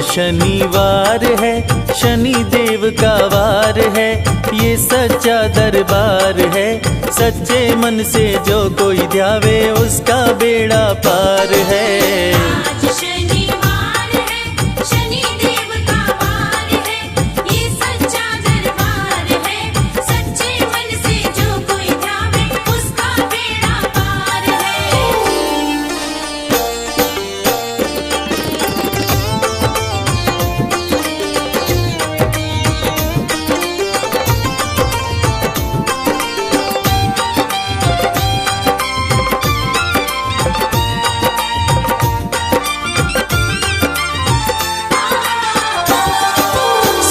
शनिवार है, शनि देव का वार है, ये सच्चा दरबार है। सच्चे मन से जो कोई ध्यावे उसका बेड़ा पार है। आज शनिवार है, शनि देव का वार है, ये सच्चा दरबार है। सच्चे मन से जो कोई ध्यावे उसका बेड़ा पार है।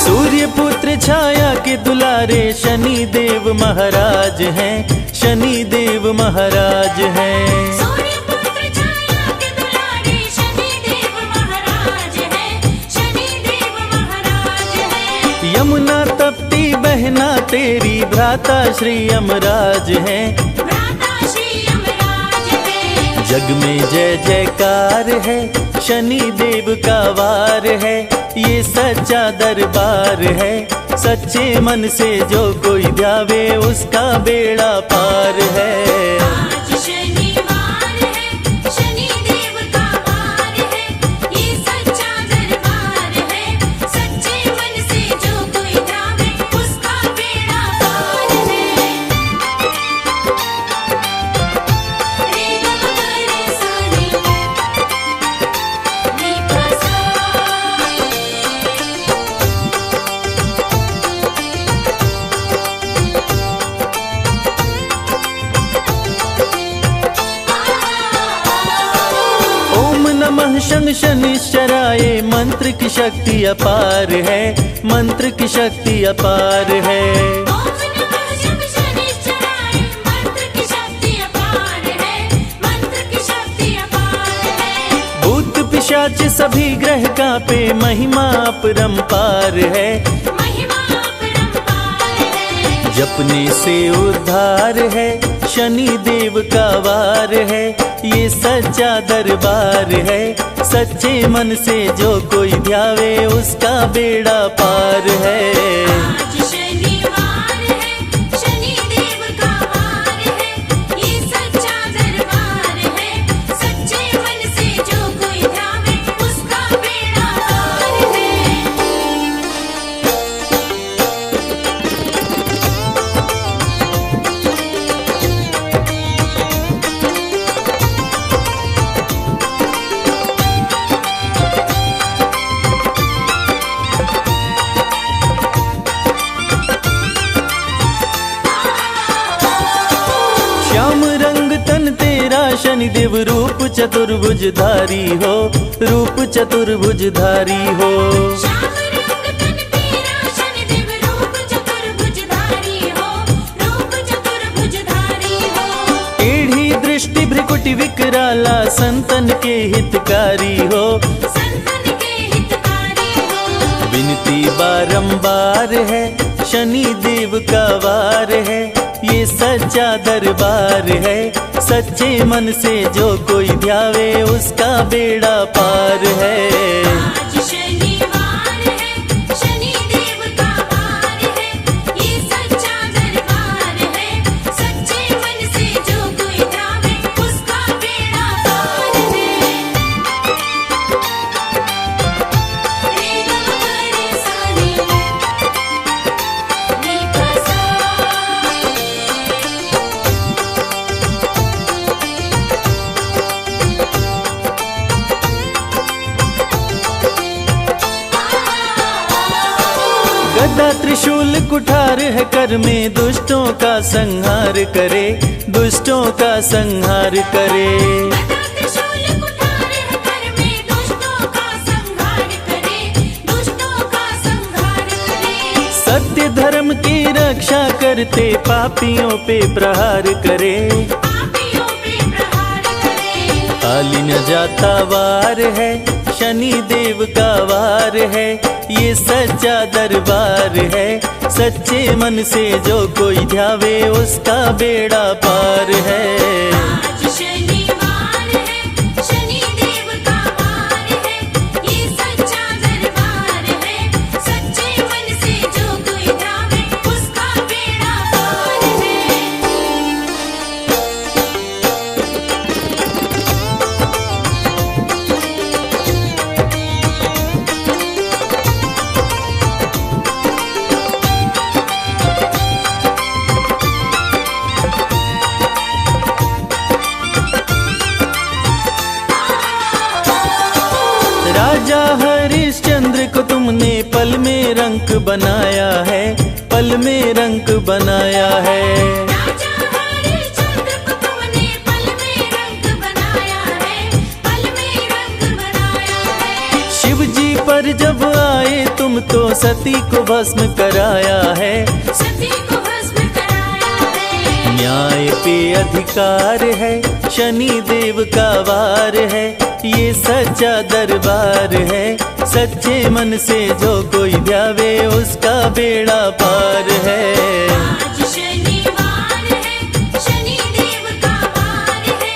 सूर्य पुत्र छाया के दुलारे शनि देव महाराज हैं, शनि देव महाराज हैं। सूर्य पुत्र छाया के दुलारे शनि देव महाराज है, शनि देव महाराज है। यमुना तप्ती बहना तेरी भ्राता श्री यमराज हैं, भ्राता श्री यमराज है। जग में जय जयकार है, शनि देव का वार है, ये सच्चा दरबार है। सच्चे मन से जो कोई ध्यावे उसका बेड़ा पार है। आज शनिवार है, शनि देव का वार है, ये सच्चा दरबार है। सच्चे मन से जो कोई ध्यावे उसका बेड़ा पार है। रे ग म ग रे सा रे, रे प सा। ओम नमः शं शनिश्चराय, मंत्र की शक्ति अपार है, मंत्र की शक्ति अपार है। ओम नमः शं शनिश्चराय, मंत्र की शक्ति अपार है, मंत्र की शक्ति अपार है। भूत पिशाच सभी ग्रह कांपे, महिमा अपरंपार है, महिमा अपरंपार है। जपने से उद्धार है, शनि देव का वार है, ये सच्चा दरबार है। सच्चे मन से जो कोई ध्यावे उसका बेड़ा पार है। आज शनिवार है, शनि देव का वार है, ये सच्चा दरबार है। सच्चे मन से जो कोई ध्यावे उसका बेड़ा पार है। श्याम रंग तन तेरा शनि देव, रूप चतुर्भुजधारी हो, रूप चतुर्भुजधारी हो। श्याम रंग तन तेरा शनि देव, रूप चतुर्भुजधारी हो, रूप चतुर्भुजधारी हो। टेढ़ी दृष्टि भ्रिकुटि विकराला, संतन के हितकारी हो, संतन के हितकारी हो। विनती बारंबार है, शनि देव का वार है, ये सच्चा दरबार है। सच्चे मन से जो कोई ध्यावे उसका बेड़ा पार है। आज शनिवार है, शनि देव का वार है, ये सच्चा दरबार है। सच्चे मन से जो कोई ध्यावे उसका बेड़ा पार है। रे ग म ग रे सा रे, रे प सा। गदा त्रिशूल कुठार है कर में, दुष्टों का संहार करे, दुष्टों का संहार करे। गदा त्रिशूल कुठार है कर में, दुष्टों का संहार करे, दुष्टों का संहार करे। सत्य धर्म की रक्षा करते, पापियों पे प्रहार करे, पापियों पे प्रहार करे। खाली न जाता वार है, शनि देव का वार है, ये सच्चा दरबार है। सच्चे मन से जो कोई ध्यावे उसका बेड़ा पार है। आज शनिवार है, शनि देव का वार है, ये सच्चा दरबार इस चंद्र को तुमने पल में रंक बनाया है, पल में रंक बनाया है। राजा हरिश्चंद्र को तुमने पल में रंक बनाया है, पल में रंक बनाया है। शिव जी पर जब आए तुम तो सती को भस्म कराया है, सती को भस्म कराया है। न्याय पे अधिकार है, शनि देव का वार है, ये सच्चा दरबार है। सच्चे मन से जो कोई ध्यावे उसका बेड़ा पार है। आज शनिवार है, शनि देव का वार है,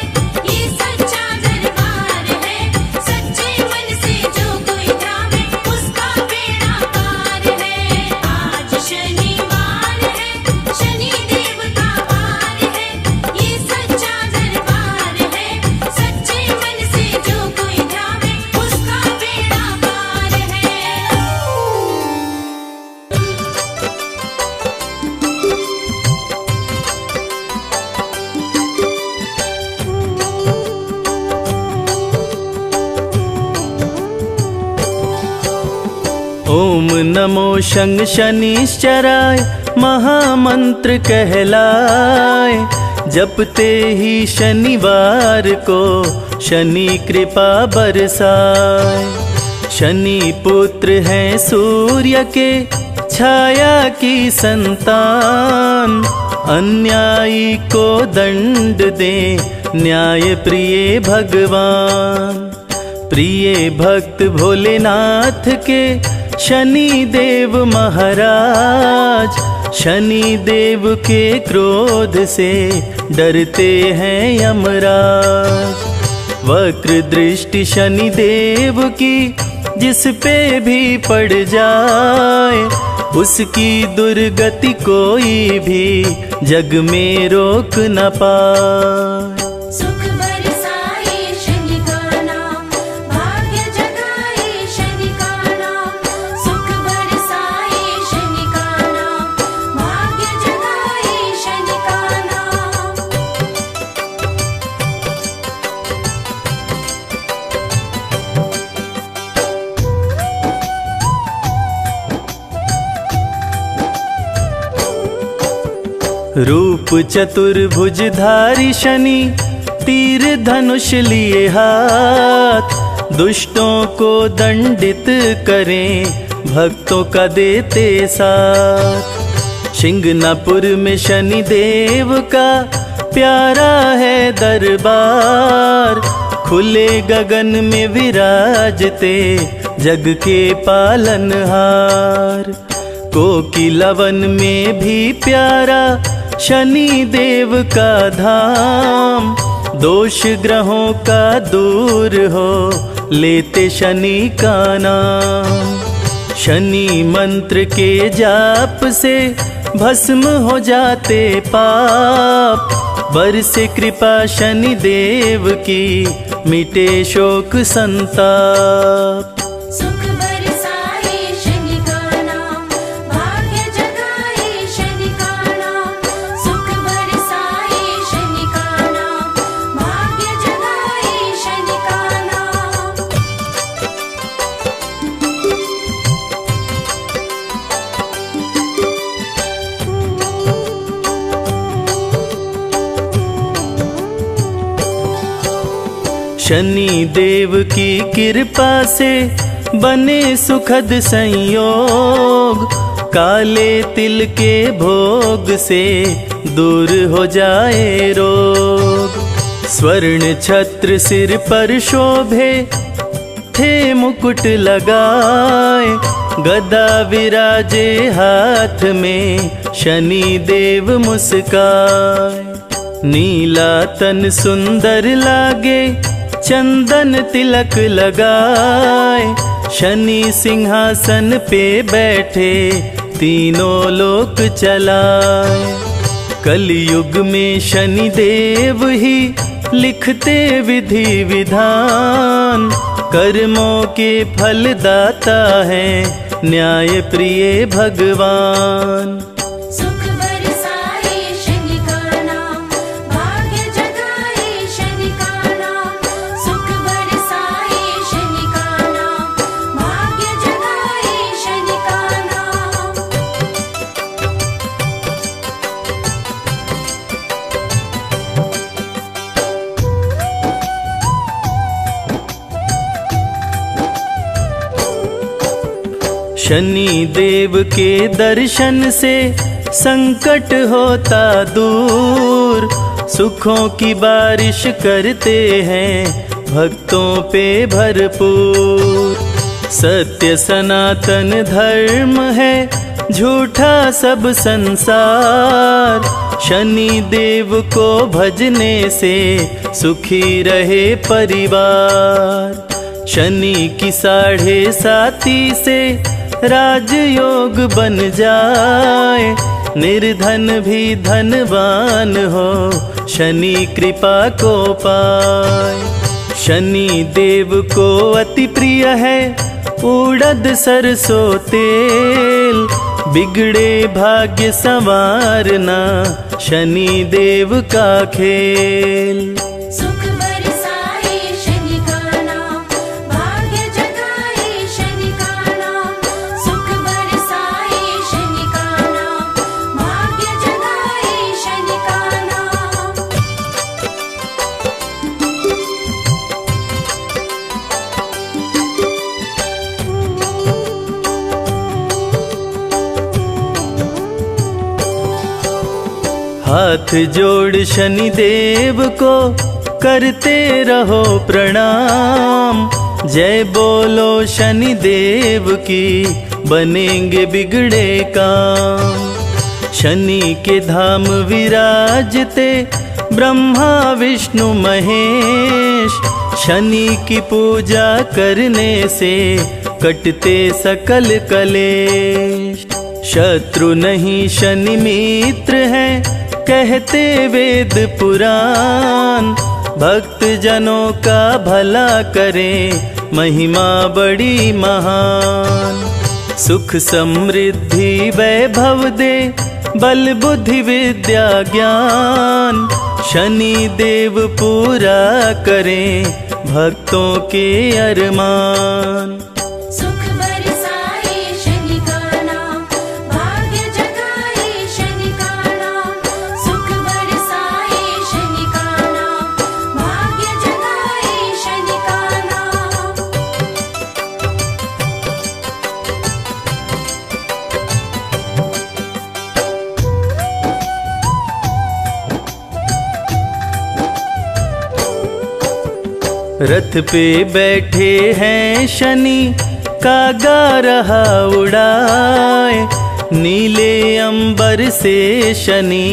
ये सच्चा दरबार है। सच्चे मन से जो कोई ध्यावे उसका बेड़ा पार है। आज शनिवार है, शनि देव का वार है, ये सच्चा दरबार है। सच्चे मन से जो कोई ध्यावे उसका बेड़ा पार है। ओम नमो शं शनिश्चराय महामंत्र कहलाए। जपते ही शनिवार को शनि कृपा बरसाए। शनि पुत्र हैं सूर्य के छाया की संतान। अन्यायी को दंड दे न्याय प्रिय भगवान। प्रिय भक्त भोलेनाथ के शनि देव महाराज। शनि देव के क्रोध से डरते हैं यमराज। वक्र दृष्टि शनि देव की जिस पे भी पड़ जाए, उसकी दुर्गति कोई भी जग में रोक न पाए। सुख बरसाए शनि का नाम, भाग्य जगाए शनि का नाम। सुख बरसाए शनि का नाम, भाग्य जगाए शनि का नाम। रूप चतुर्भुजधारी शनि तीर धनुष लिए हाथ। दुष्टों को दंडित करें भक्तों का देते साथ। शिंगनापुर में शनि देव का प्यारा है दरबार। खुले गगन में विराजते जग के पालनहार। कोकिलवन में भी प्यारा शनि देव का धाम। दोष ग्रहों का दूर हो लेते शनि का नाम। शनि मंत्र के जाप से भस्म हो जाते पाप। बरसे कृपा शनि देव की मिटे शोक संताप। सुख बरसाए शनि का नाम, भाग्य जगाए शनि का नाम। सुख बरसाए शनि का नाम, भाग्य जगाए शनि का नाम। शनि देव की कृपा से बने सुखद संयोग। काले तिल के भोग से दूर हो जाए रोग। स्वर्ण छत्र सिर पर शोभे थे मुकुट लगाए। गदा विराजे हाथ में शनि देव मुस्काए। नीला तन सुंदर लागे चंदन तिलक लगाए। शनि सिंहासन पे बैठे तीनों लोक चलाए। कलयुग में शनि देव ही लिखते विधि विधान। कर्मों के फलदाता है न्याय प्रिय भगवान। सुख बरसाए शनि का नाम, भाग्य जगाए शनि का नाम। सुख बरसाए शनि का नाम, भाग्य शनि देव के दर्शन से संकट होता दूर, सुखों की बारिश करते हैं भक्तों पे भरपूर। सत्य सनातन धर्म है, झूठा सब संसार, शनि देव को भजने से सुखी रहे परिवार। शनि की 7.5 से राजयोग बन जाए, निर्धन भी धनवान हो, शनि कृपा को पाए। शनि देव को अति प्रिय है उड़द सरसों तेल, बिगड़े भाग्य संवारना शनि देव का खेल। सुख बरसाए शनि का नाम, भाग्य जगाए शनि का नाम। सुख बरसाए शनि का नाम, भाग्य जगाए शनि का नाम। हाथ जोड़ शनि देव को करते रहो प्रणाम, जय बोलो शनि देव की, बनेंगे बिगड़े काम। शनि के धाम विराजते ब्रह्मा विष्णु महेश, शनि की पूजा करने से कटते सकल कलेश। शत्रु नहीं शनि मित्र है, कहते वेद पुराण, भक्त जनों का भला करें महिमा बड़ी महान। सुख समृद्धि वैभव दे, बल बुद्धि विद्या ज्ञान, शनि देव पूरा करें भक्तों के अरमान। सुख बरसाए शनि का नाम, भाग्य जगाए शनि का नाम। सुख बरसाए शनि का नाम, भाग्य जगाए शनि का नाम। रथ पे बैठे हैं शनि, कागा रहा उड़ाए, नीले अंबर से शनि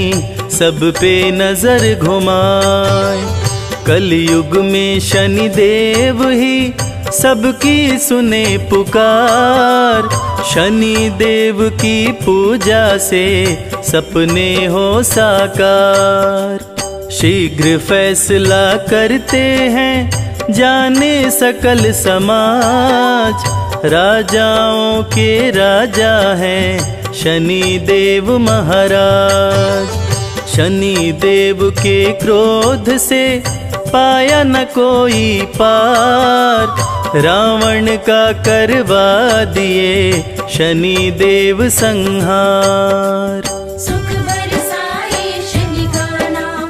सब पे नजर घुमाए। कलयुग में शनि देव ही सबकी सुने पुकार, शनि देव की पूजा से सपने हो साकार। शीघ्र फैसला करते हैं जाने सकल समाज, राजाओं के राजा हैं शनि देव महाराज। शनि देव के क्रोध से पाया न कोई पार, रावण का करवा दिए शनि देव संहार। सुख बरसाए शनि का नाम,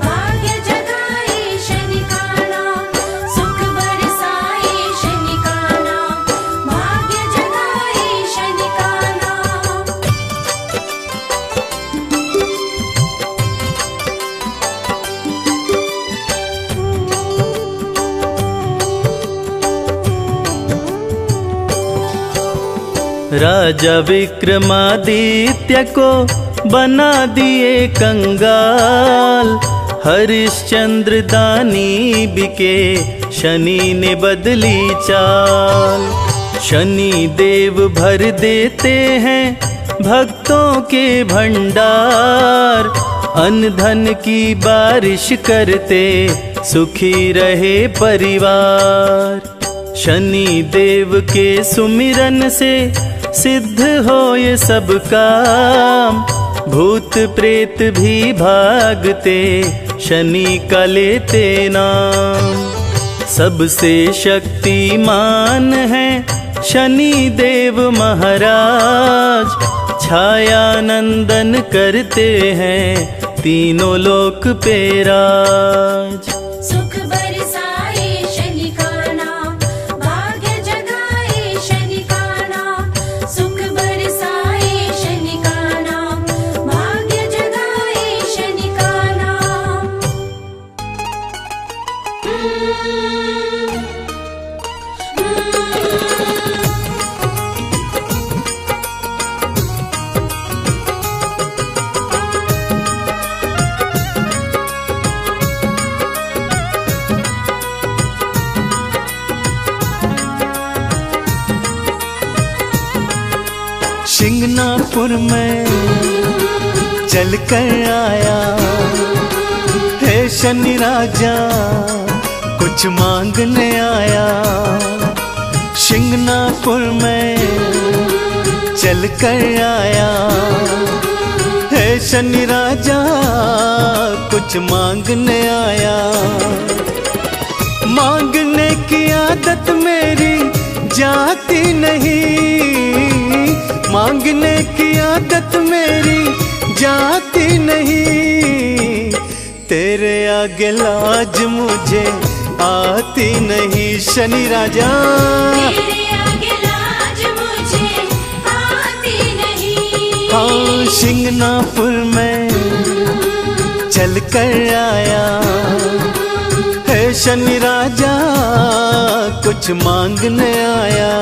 भाग्य जगाए शनि का नाम। सुख बरसाए शनि का नाम, भाग्य जगाए शनि का नाम। राजा विक्रमादित्य को बना दिए कंगाल, हरिश्चंद्र दानी बिके शनि ने बदली चाल। शनि देव भर देते हैं भक्तों के भंडार, अन्न धन की बारिश करते सुखी रहे परिवार। शनि देव के सुमिरन से सिद्ध हो ये सब काम, भूत प्रेत भी भागते शनि का लेते नाम। सबसे शक्तिमान है शनि देव महाराज, छाया नंदन करते हैं तीनों लोक पे राज। सुख बरसाए शनि का नाम, भाग्य जगाए शनि का नाम। शिंगनापुर में चल कर आया है शनि राजा, कुछ मांगने आया। शिंगनापुर में चल कर आया है शनि राजा, कुछ मांगने आया। मांगने की आदत मेरी जाती नहीं, मांगने की आदत मेरी जाती नहीं। तेरे आगे लाज मुझे आती नहीं शनि राजा, तेरे आगे लाज मुझे आती नहीं। हाँ शिंगनापुर में चल कर आया है शनि राजा, कुछ मांगने आया।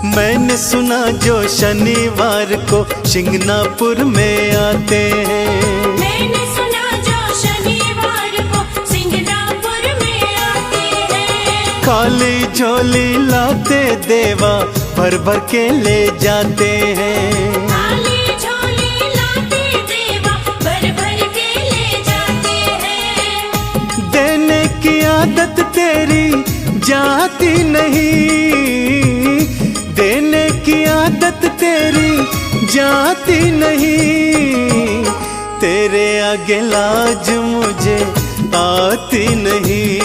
मैंने सुना जो शनिवार को शिंगनापुर में आते हैं, मैंने सुना जो शनिवार को शिंगनापुर में आते हैं। खाली झोली लाते देवा भर भर के ले जाते हैं। खाली झोली लाते देवा भर भर के ले जाते हैं। देने की आदत तेरी जाती नहीं, देने की आदत तेरी जाती नहीं। तेरे आगे लाज मुझे आती नहीं,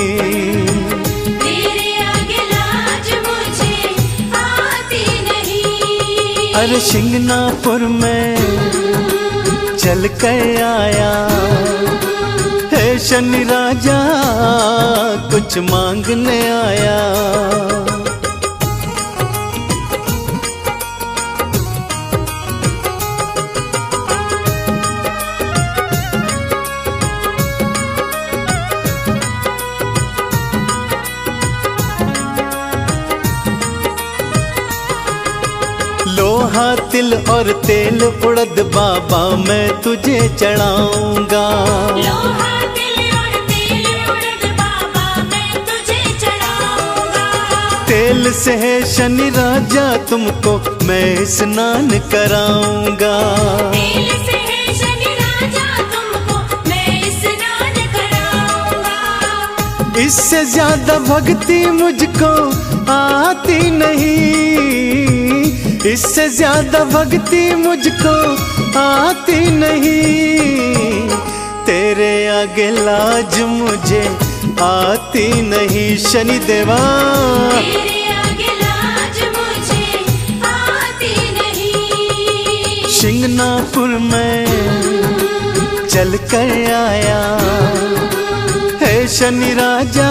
तेरे आगे लाज मुझे आती नहीं। अरे शिंगनापुर में चल कर आया है शनि राजा, कुछ मांगने आया। लोहा तिल और तेल उड़द बाबा मैं तुझे चढ़ाऊंगा। लोहा तिल और तेल उड़द बाबा मैं तुझे चढ़ाऊंगा। तेल से है शनि राजा तुमको मैं स्नान कराऊंगा। तेल से है शनि राजा तुमको मैं स्नान कराऊंगा। इससे ज्यादा भक्ति मुझको आती नहीं, इससे ज्यादा भक्ति मुझको आती नहीं। तेरे आगे लाज मुझे आती नहीं शनि देवा, तेरे आगे लाज मुझे आती नहीं। शिंगनापुर में चल कर आया है शनि राजा,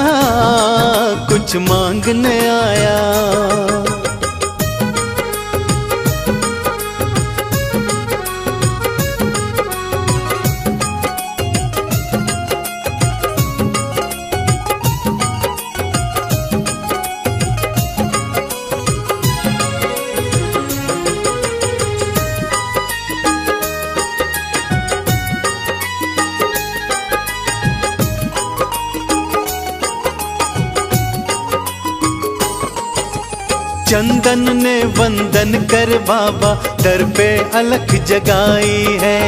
कुछ मांगने आया। चंदन ने वंदन कर बाबा दर पे अलख जगाई है।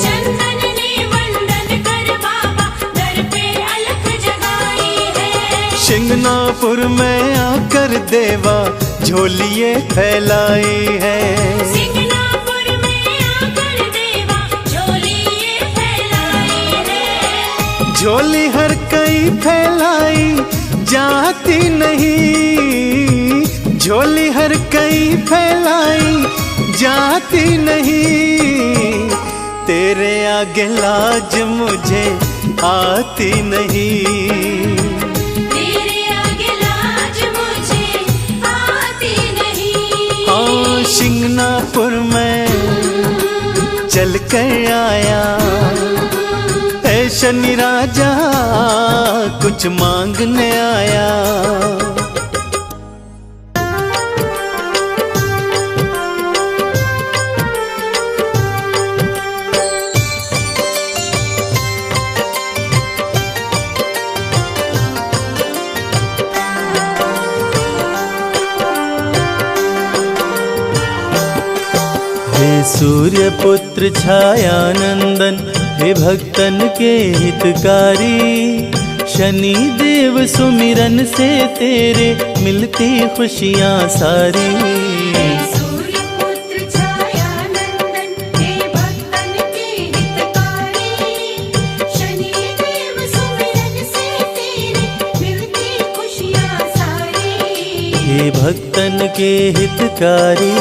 चंदन ने वंदन कर बाबा दर पे अलख जगाई है। शिंगनापुर में आकर देवा झोलिए फैलाई है। शिंगनापुर में आकर देवा झोलिए फैलाई है। झोली हर कई फैलाई जाती नहीं, झोली हर कई फैलाई जाती नहीं। तेरे आगे लाज मुझे आती नहीं, तेरे आगे लाज मुझे आती नहीं। हाँ शिंगनापुर में कर आया। है शनि राजा कुछ मांगने आया। हे सूर्य पुत्र छायानंदन, हे भक्तन के हितकारी, शनि देव सुमिरन से तेरे मिलती खुशियाँ सारी। सूर्य पुत्र छायानंदन, हे भक्तन के हितकारी, शनि देव सुमिरन से तेरे मिलती खुशियाँ सारी। हे भक्तन के हितकारी।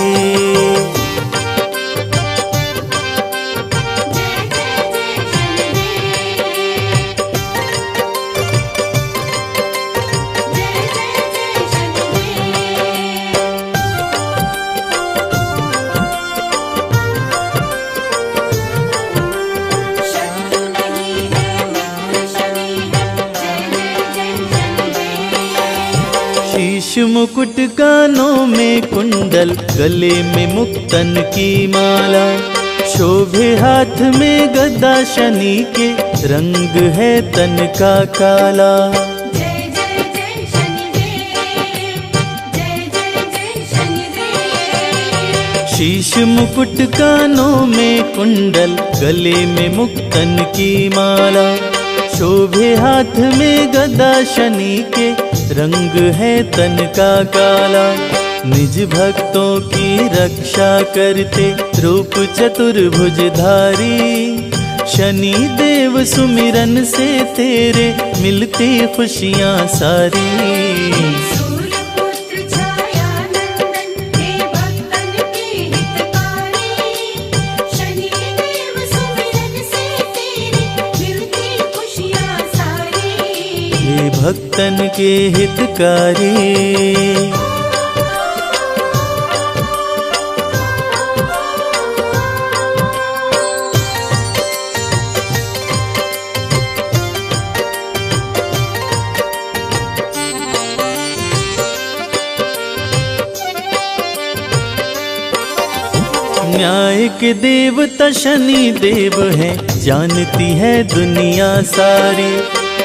शीश मुकुट कानों में कुंडल, गले में मुक्तन की माला, शोभे हाथ में गदा, शनि के रंग है तन का काला। जय जय जय शनिदेव, जय जय जय शनिदेव। शीश मुकुट कानों में कुंडल, गले में मुक्तन की माला, शोभे हाथ में गदा, शनि के रंग है तन का काला। निज भक्तों की रक्षा करते रूप चतुर्भुजधारी, शनि देव सुमिरन से तेरे मिलती खुशियाँ सारी। सूर्य पुत्र छायानंदन, हे भक्तन के हितकारी, शनि देव सुमिरन से तेरे मिलती खुशियाँ सारी। हे भक्तन के हितकारी। न्याय के देवता शनि देव हैं, जानती है दुनिया सारी।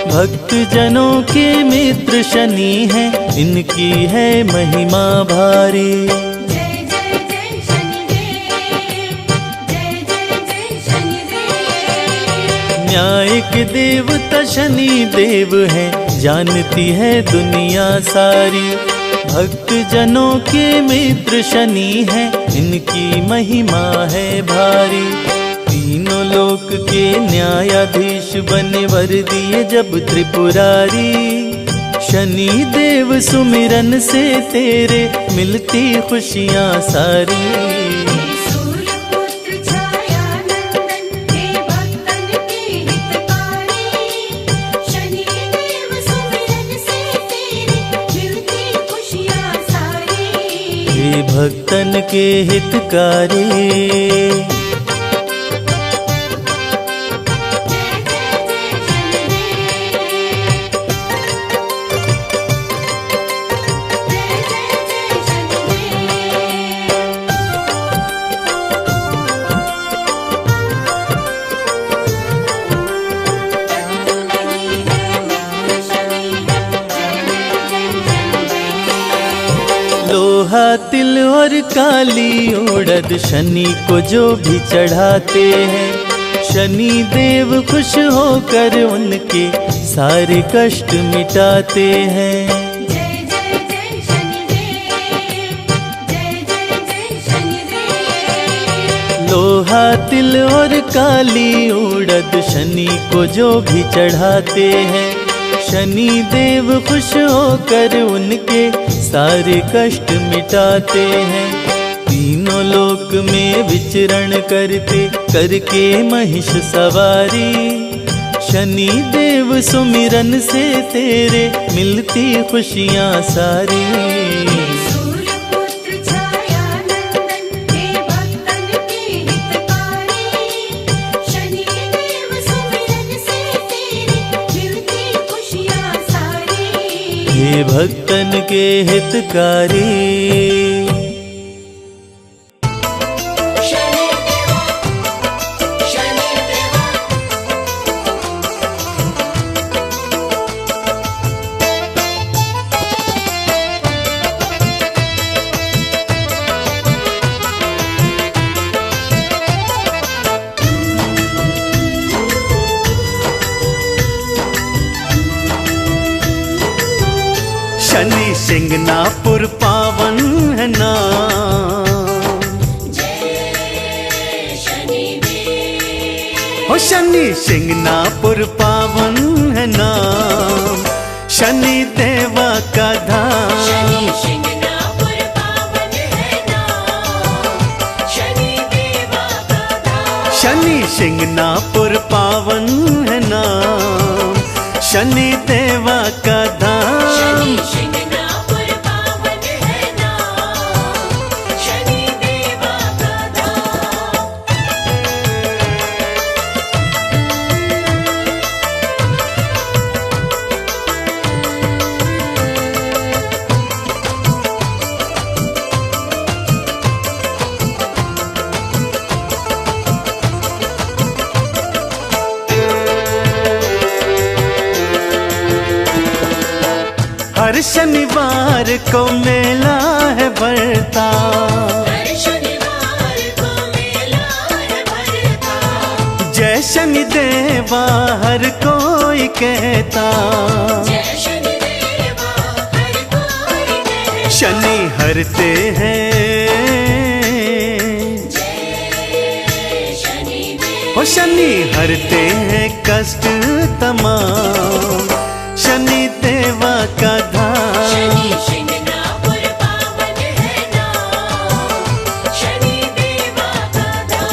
भक्त जनों के मित्र शनि हैं, इनकी है महिमा भारी। जय जय जय शनिदेव, जय जय जय शनिदेव। न्याय के देवता शनि देव हैं, जानती है दुनिया सारी। भक्त जनों के मित्र शनि हैं, इनकी महिमा है भारी। तीनों लोक के न्यायाधीश बने वर दिए जब त्रिपुरारी, शनि देव सुमिरन से तेरे मिलती खुशियाँ सारी। सूर्य पुत्र छायानंदन, हे भक्तन के हितकारी, शनि देव सुमिरन से तेरे मिलती खुशियाँ सारी। हे भक्तन के हितकारी। लोहा तिल और काली उड़द शनि को जो भी चढ़ाते हैं, शनि देव खुश होकर उनके सारे कष्ट मिटाते हैं। जय जय जय शनिदेव, जय जय जय शनिदेव। लोहा तिल और काली उड़द शनि को जो भी चढ़ाते हैं, शनि देव खुश होकर उनके सारे कष्ट मिटाते हैं। तीनों लोक में विचरण करते करके महिष सवारी, शनि देव सुमिरन से तेरे मिलती खुशियाँ सारी। सूर्य पुत्र छायानंदन, हे भक्तन के हितकारी, हे भक्तन के हितकारी। शनि सिंगनापुर पावन है नाम, जय शनिदेव। हो शनि सिंगनापुर पावन है नाम, शनि देवा का धाम। शनि सिंगनापुर पावन है नाम, शनि देवा का धाम। शनि सिंगनापुर पावन है नाम, शनि देवा का धाम। शनि सिंगनापुर पावन है नाम, शनि देवा का धाम। हर शनिवार को मेला है भरता, हर शनिवार को मेला है भरता। जय शनि देवा हर कोई कहता। जय शनिदेवा हर कोई कहता। शनि हरते हैं, जय शनिदेव। हो शनि हरते हैं कष्ट तमाम, शनि देवा का धाम। शनि सिंगनापुर पावन है नाम, शनि देवा का धाम।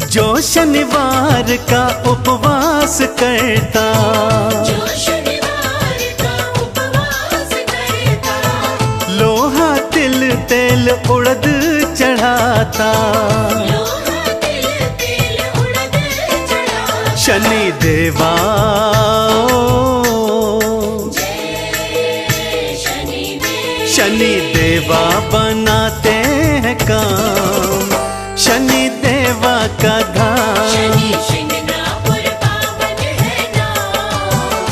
जो शनिवार का उपवास करता, जो शनिवार का उपवास करता। लोहा तिल तेल उड़द चढ़ाता, लोहा तिल तिल उड़द चढ़ाता। शनि देवा जय शनिदेव। शनि देवा बनाते हैं काम, शनि देवा का धाम। शनि सिंगनापुर पावन है नाम,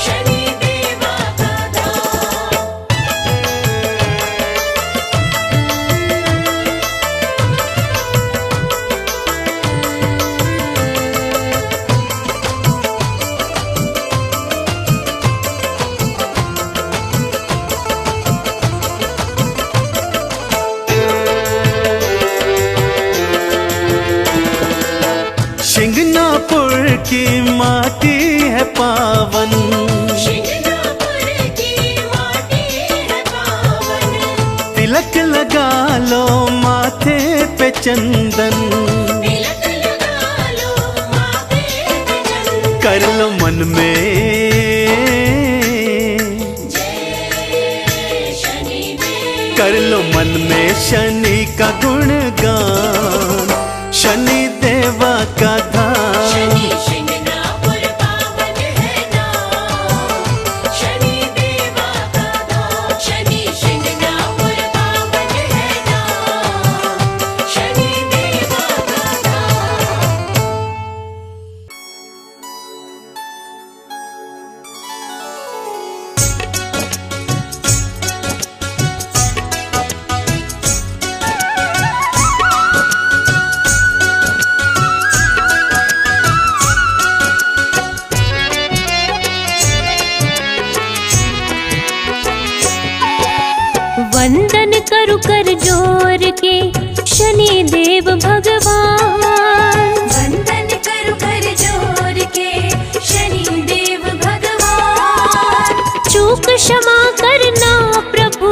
शनि देवा का धाम। सिंगनापुर की माटी है पावन, सिंगनापुर की माटी है पावन। तिलक लगा लो माथे पे चंदन, तिलक लगा लो माथे पे चंदन। कर लो मन में, जय शनिदेव। कर लो मन में शनि का गुणगान, शनि देवा का धाम। शनि सिंगनापुर पावन है नाम, शनि देवा का धाम। शनि सिंगनापुर पावन है नाम, शनि देवा का धाम। वंदन करु कर जोर के शनि देव भगवान। वंदन करु कर जोर के शनि देव भगवान। चूक क्षमा करना प्रभु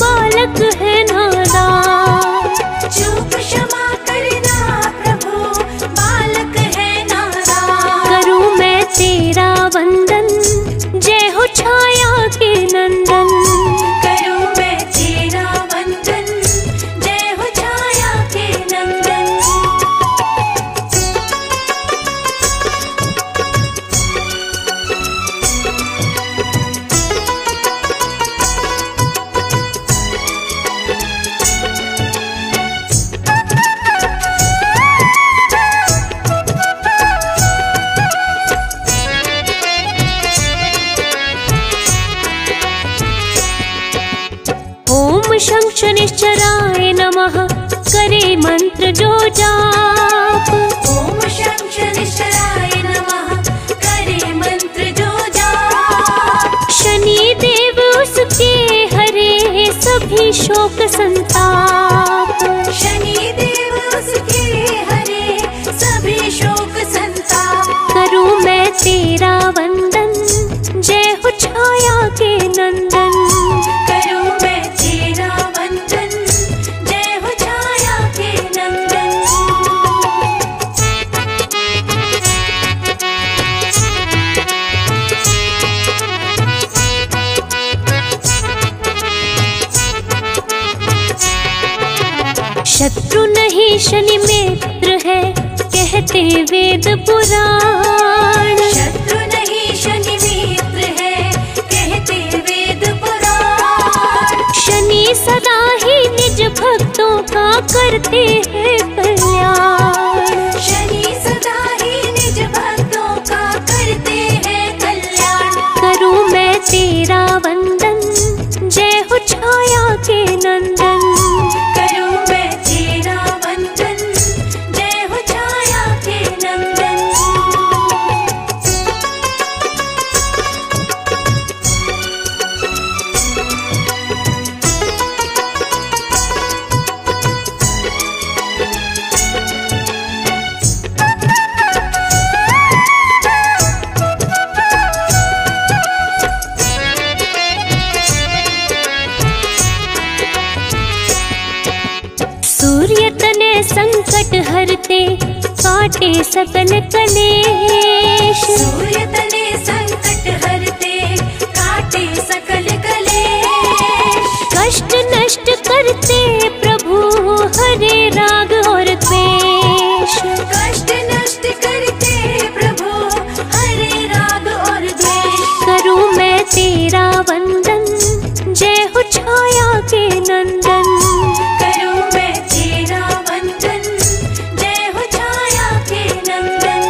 बालक है नादान। चूक क्षमा करना प्रभु बालक है नादान। करूं मैं तेरा वंदन शोक संताप। शनि देव उसके हरे सभी शोक संताप। करूं मैं तेरा वंदन, जय हो छाया के नंदन। करूं मैं तेरा वंदन, जय हो छाया के नंदन। शत्रु नहीं शनि मित्र है, कहते वेद पुराण। शत्रु नहीं शनि मित्र है, कहते वेद पुराण। शनि सदा ही निज भक्तों का करते हैं कल्याण। शनि सदा ही निज भक्तों का करते हैं कल्याण। करूं मैं तेरा वंदन, जय हो छाया के नंदन। करूं मैं तेरा वंदन, जय हो छाया के नंदन। सूर्य तने संकट हरते, काटे सकल कलेश। सूर्य तले संकट हरते, काटे सकल कलेश। कष्ट नष्ट करते प्रभु, हरे राग और द्वेष। कष्ट नष्ट करते प्रभु, हरे राग और द्वेष। करूं मैं तेरा वंदन, जय हो छाया के नंदन। करूं मैं तेरा वंदन, जय हो छाया के नंदन।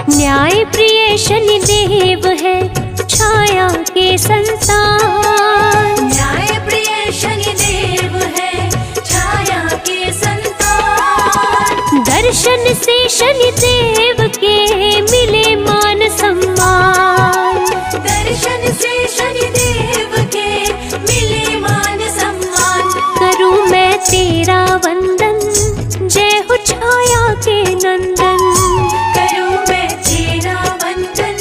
न्याय प्रिय शनि देव है, छाया के संतान। न्याय प्रिय शनि देव है, छाया के संतान। दर्शन से शनि देव के मिले मान सम्मान। दर्शन से शनि देव के मिले मान सम्मान। करूं मैं तेरा वंदन, जय हो छाया के नंदन। करूं मैं तेरा वंदन,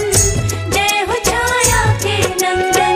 जय हो छाया के नंदन।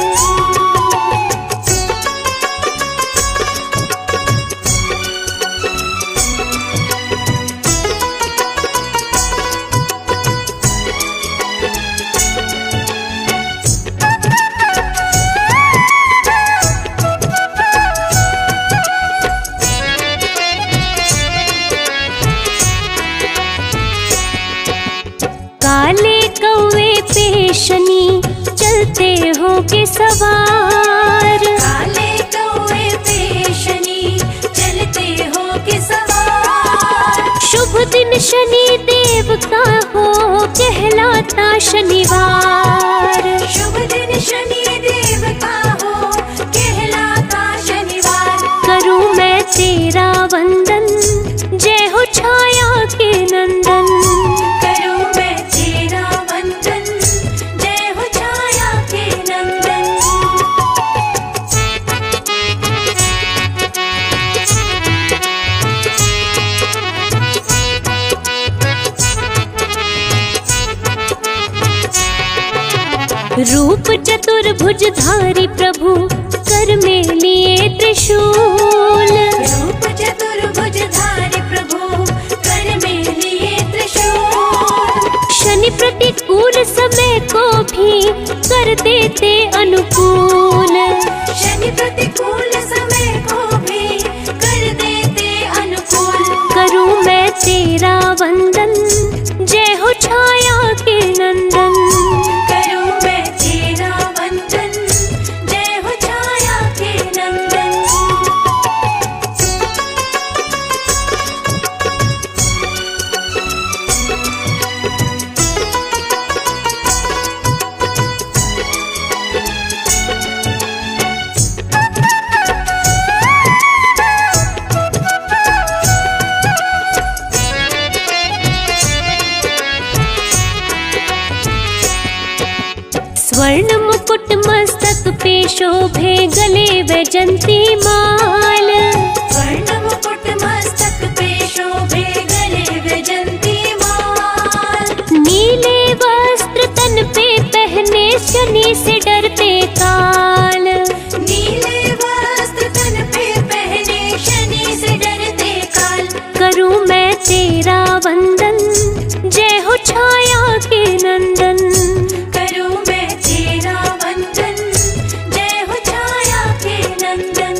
काले कौवे पे शनि, चलते हो के सवार। काले कौवे पे शनि, चलते हो के सवार। शुभ दिन शनि देव का हो, कहलाता शनिवार। शुभ दिन शनि देव का हो, कहलाता शनिवार। करूं मैं तेरा वंदन, जय हो छाया के नंदन। करूं मैं तेरा वंदन, जय हो छाया के नंदन। रूप चतुर्भुजधारी प्रभु, कर में लिए त्रिशूल। रूप चतुर्भुजधारी प्रभु, कर में लिए त्रिशूल। शनि प्रतिकूल समय को भी कर देते अनुकूल। शनि प्रतिकूल समय को भी कर देते अनुकूल। करूं मैं तेरा वंदन, जय हो छाया के नंदन। करूं मैं तेरा वंदन, जय हो छाया के नंदन। स्वर्ण मुकुट मस्तक पे शोभे, गले वैजंती माल। स्वर्ण मुकुट मस्तक पे शोभे, गले वैजंती माल। नीले वस्त्र तन पे पहने, शनि से डरते काल। नीले वस्त्र तन पे पहने, शनि से डरते काल। करूं मैं तेरा वंदन, जय हो छाया के नंदन। करूं मैं तेरा वंदन, जय हो छाया के नंदन।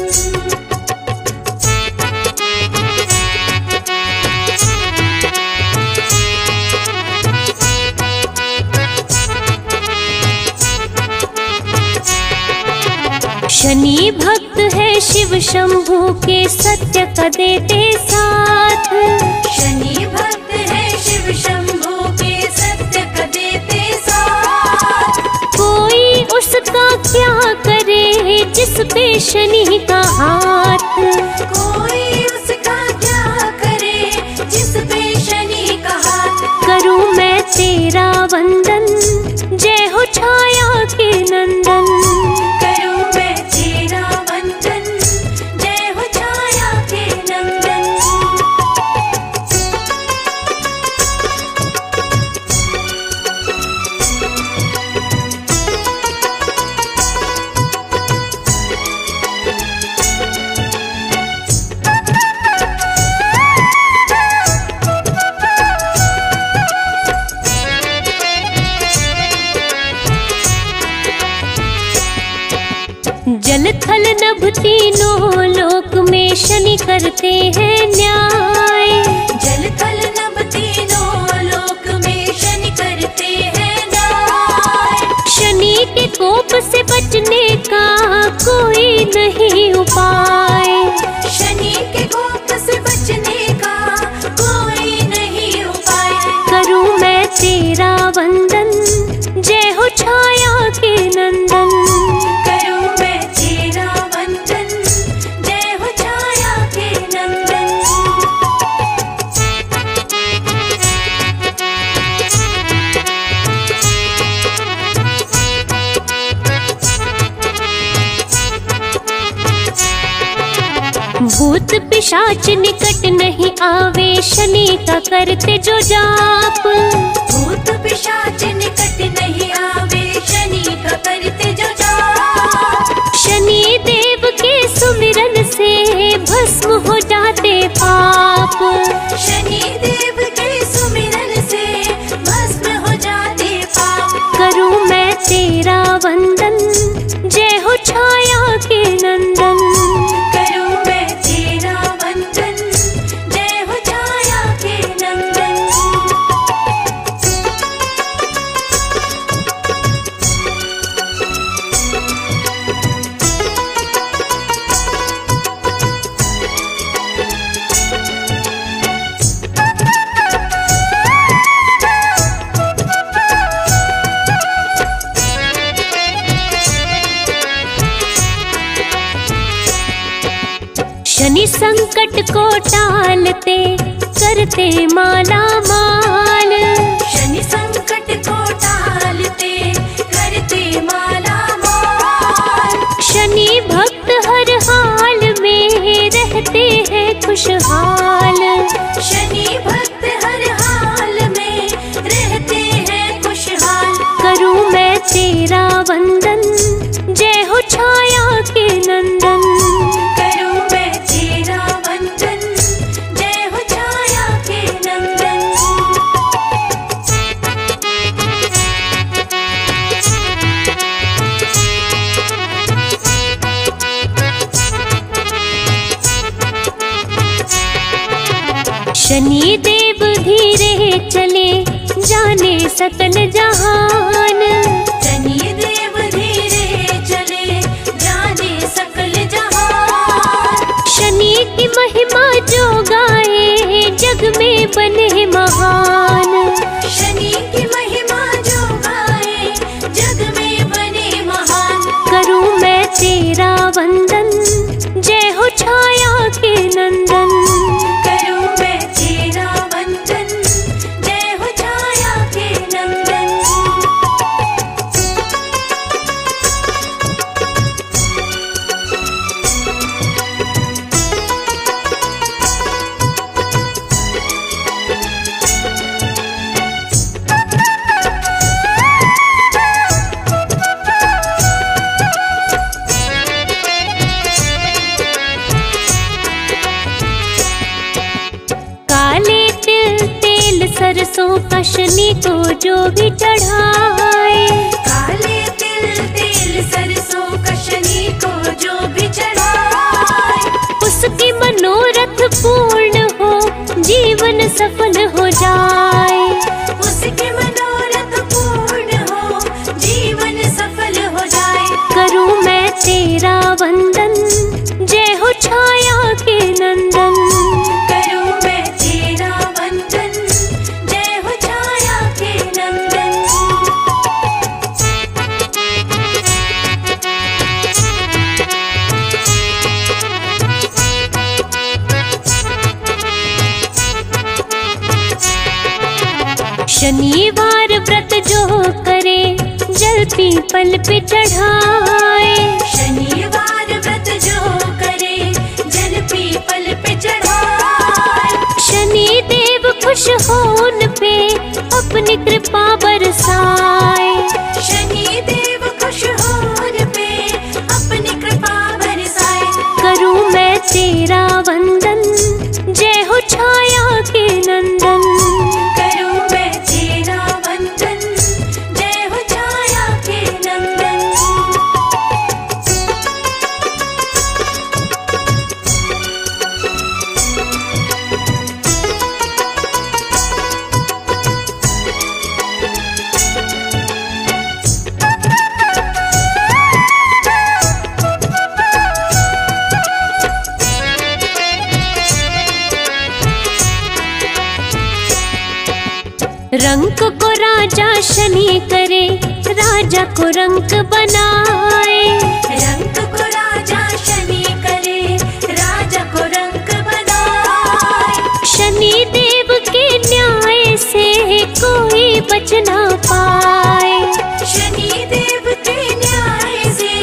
शनि भक्त है शिव शंभु के, सत्य का देते साथ। शनि भक्त है शिव शंभु के, सत्य का देते साथ। कोई उसका क्या करे, जिस पे शनि का हाथ। कोई उसका क्या करे, जिस पे शनि का हाथ। करूं मैं तेरा वंदन, जय हो छाया के नंदन। करूं मैं तेरा वंदन, जय हो छाया के नंदन। जल थल नभ तीनों लोक में, शनि करते हैं न्याय। जल थल नभ तीनों लोक में, शनि करते हैं न्याय। शनि के कोप से बचने का कोई नहीं उपाय। शनि के कोप से बचने का कोई नहीं उपाय। करूं मैं तेरा वंदन, जय हो छाया के नंदन। करूं मैं तेरा वंदन, जय हो छाया के नंदन। भूत पिशाच निकट नहीं आवे, शनि का करते जो जाप। भूत पिशाच निकट नहीं आवे, शनि का करते जो जाप। शनि देव के सुमिरन से भस्म हो जाते पाप। शनि देव के सुमिरन से भस्म हो जाते पाप। करूं मैं तेरा वंदन, जय हो छाया के नंदन। करूं मैं तेरा वंदन, जय हो छाया के नंदन। शनि संकट को टालते, करते माला माल। शनि संकट को टालते, करते माला माल। शनि भक्त हर हाल में रहते हैं खुशहाल। शनि भक्त हर हाल में रहते हैं खुशहाल। करूं मैं तेरा वंदन, जय हो छाया के नंदन। करूं मैं तेरा वंदन, जय हो छाया के नंदन। शनि देव धीरे चले, जाने सकल जहान। शनि देव धीरे चले, जाने सकल जहान। शनि की महिमा जो गाए, जग में बने महान। शनि की महिमा जो गाए, जग में बने महान। करूं मैं तेरा वंदन, जय हो छाया के नंदन। करूं मैं तेरा वंदन, जय हो छाया के नंदन। जो भी चढ़ाए। काले तिल तेल सरसों का शनि को जो भी चढ़ाए, उसकी मनोरथ पूर्ण हो, जीवन सफल हो जाए। उसके मनोरथ पूर्ण हो, जीवन सफल हो जाए। करूं मैं तेरा वंदन, जय हो छाया के नंदन। करूं मैं तेरा वंदन, जय हो छाया के नंदन। शनिवार व्रत जो करे, जल पीपल पे चढ़ाए। शनिवार व्रत जो करे, जल पीपल पे चढ़ाए। शनि देव खुश हो उन पे, अपनी कृपा बरसाए। शनि देव खुश हो उन पे, अपनी कृपा बरसाए। करूं मैं तेरा वंदन, जय हो छाया के नंदन। करूं मैं तेरा वंदन, जय हो छाया के नंदन। रंक को राजा शनि करे, राजा को रंक बनाए। रंक को राजा शनि करे, राजा को रंक बनाए। शनि देव के न्याय से कोई बच ना पाए। शनि देव के न्याय से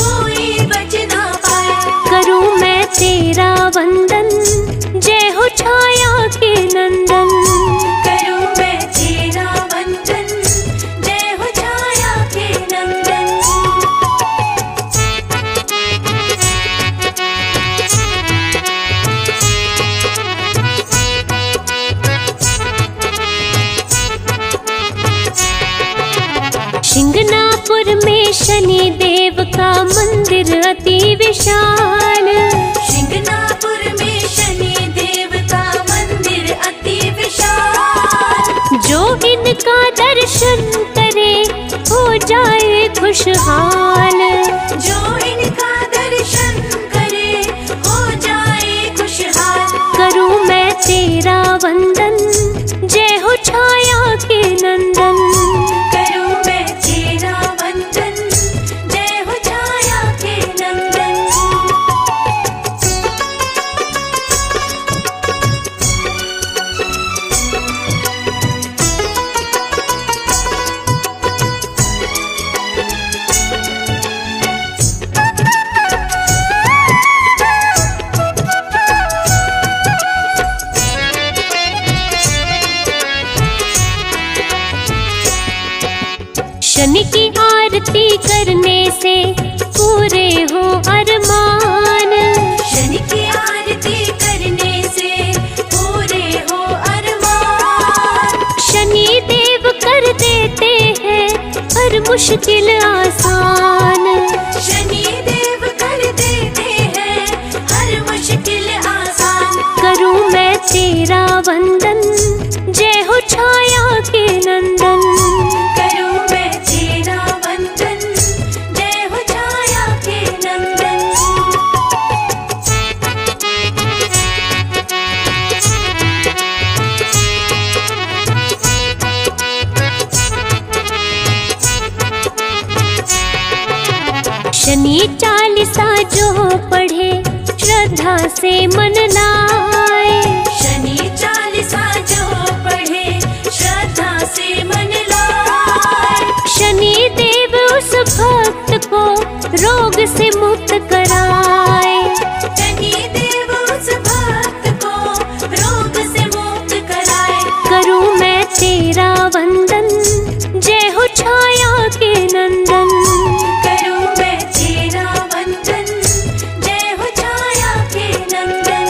कोई बच ना पाए। करूं मैं तेरा वंदन, जय हो छाया के नंदन। करूं मैं तेरा वंदन, जय हो छाया के नंदन। शिंगनापुर में शनि देव का मंदिर अति विशाल। शिंगनापुर में शनि देव का मंदिर अति विशाल। जो इनका दर्शन करे, हो जाए खुशहाल। जो इनका दर्शन करे, हो जाए खुशहाल। करूं मैं तेरा वंदन, जय हो छाया के नंदन। करूं मैं तेरा वंदन, जय हो छाया के नंदन। शनि की आरती करने से पूरे हो अरमान। शनि की आरती करने से पूरे हो अरमान। शनि देव कर देते हैं हर मुश्किल आसान। शनि देव कर देते हैं हर मुश्किल आसान। करूं मैं तेरा वंदन, जय हो छाया के नंदन। करूं मैं तेरा वंदन, जय हो छाया के नंदन। शनि चालीसा जो पढ़े, श्रद्धा से मन लाए। शनि चालीसा जो पढ़े, श्रद्धा से मन लाए। शनि देव उस भक्त को रोग से मुक्त कराए। शनि देव उस भक्त को रोग से मुक्त कराए। करूं मैं तेरा वंदन, जय हो छाया के नंदन। करूं मैं तेरा वंदन, जय हो छाया के नंदन।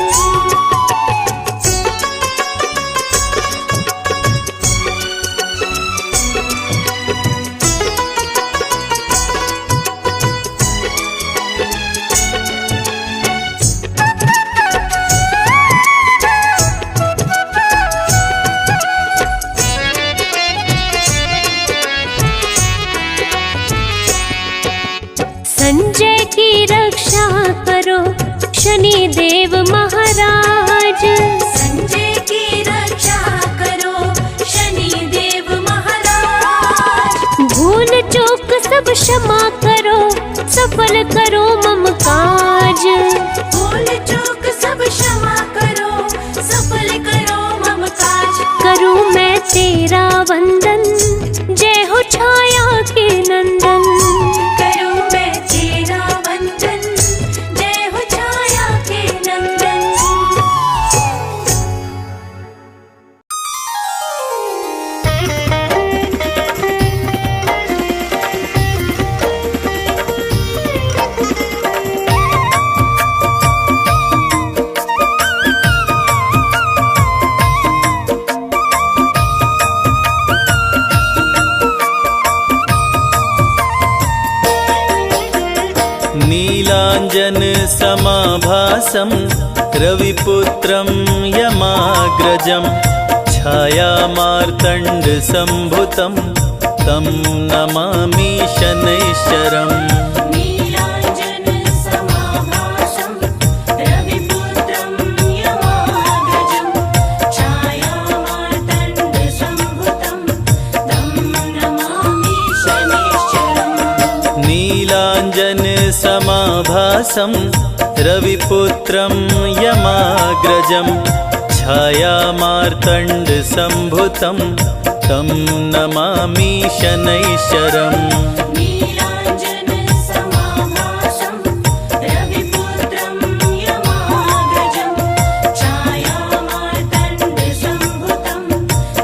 रक्षा करो शनिदेव महाराज। संजय की रक्षा करो शनिदेव महाराज। भूल चूक सब क्षमा करो, सफल करो मम काज। भूल चूक सब क्षमा करो, सफल करो मम काज। करूं मैं तेरा वंदन, जय हो छाया के नंदन। करूं मैं तेरा वंदन, जय हो छाया के नंदन। नीलाञ्जन समाभासं रविपुत्रं यमाग्रजं छायामार्तण्ड सम्भुतं तं नमामि शनैश्चरम्। नीलाञ्जन समाभासं रविपुत्रं यमाग्रजं छायामार्तण्ड सम्भुतं तं नमामि शनैश्चरम्। नीलाञ्जन समाभासं रविपुत्रं यमाग्रजं छायामार्तण्ड सम्भुतं तं नमामि शनैश्चरम्। नीलाञ्जन समाभासं रविपुत्रं यमाग्रजं छायामार्तण्ड सम्भुतं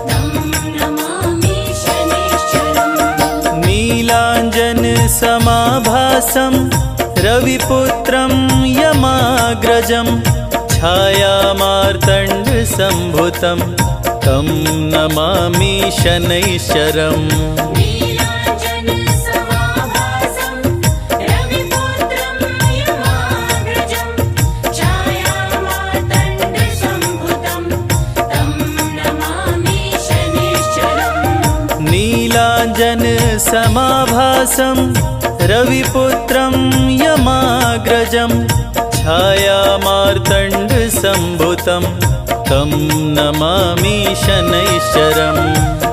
तं नमामि शनैश्चरम्। नीलाञ्जन समाभासं रविपुत्रं यमाग्रजं छायामार्तण्ड सम्भुतं तं नमामि शनैश्चरम्। नीलाञ्जन समाभासं रविपुत्रं यमाग्रजं छायामार्तण्ड सम्भुतं तं नमामि शनैश्चरम्। नीलाञ्जन समाभासं रविपुत्रं यमाग्रजं छायामार्तण्ड सम्भुतं तं नमामि शनैश्चरम्।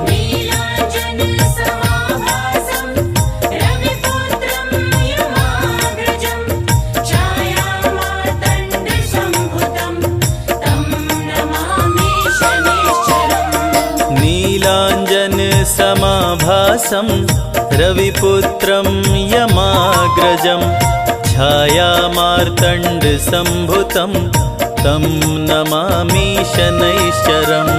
नीलाञ्जन समाभासं रविपुत्रं यमाग्रजं छायामार्तण्ड सम्भुतं तं नमामि शनैश्चरम्। नीलाञ्जन समाभासं रविपुत्रं यमाग्रजं छायामार्तण्ड सम्भुतं तं नमामि शनैश्चरम्।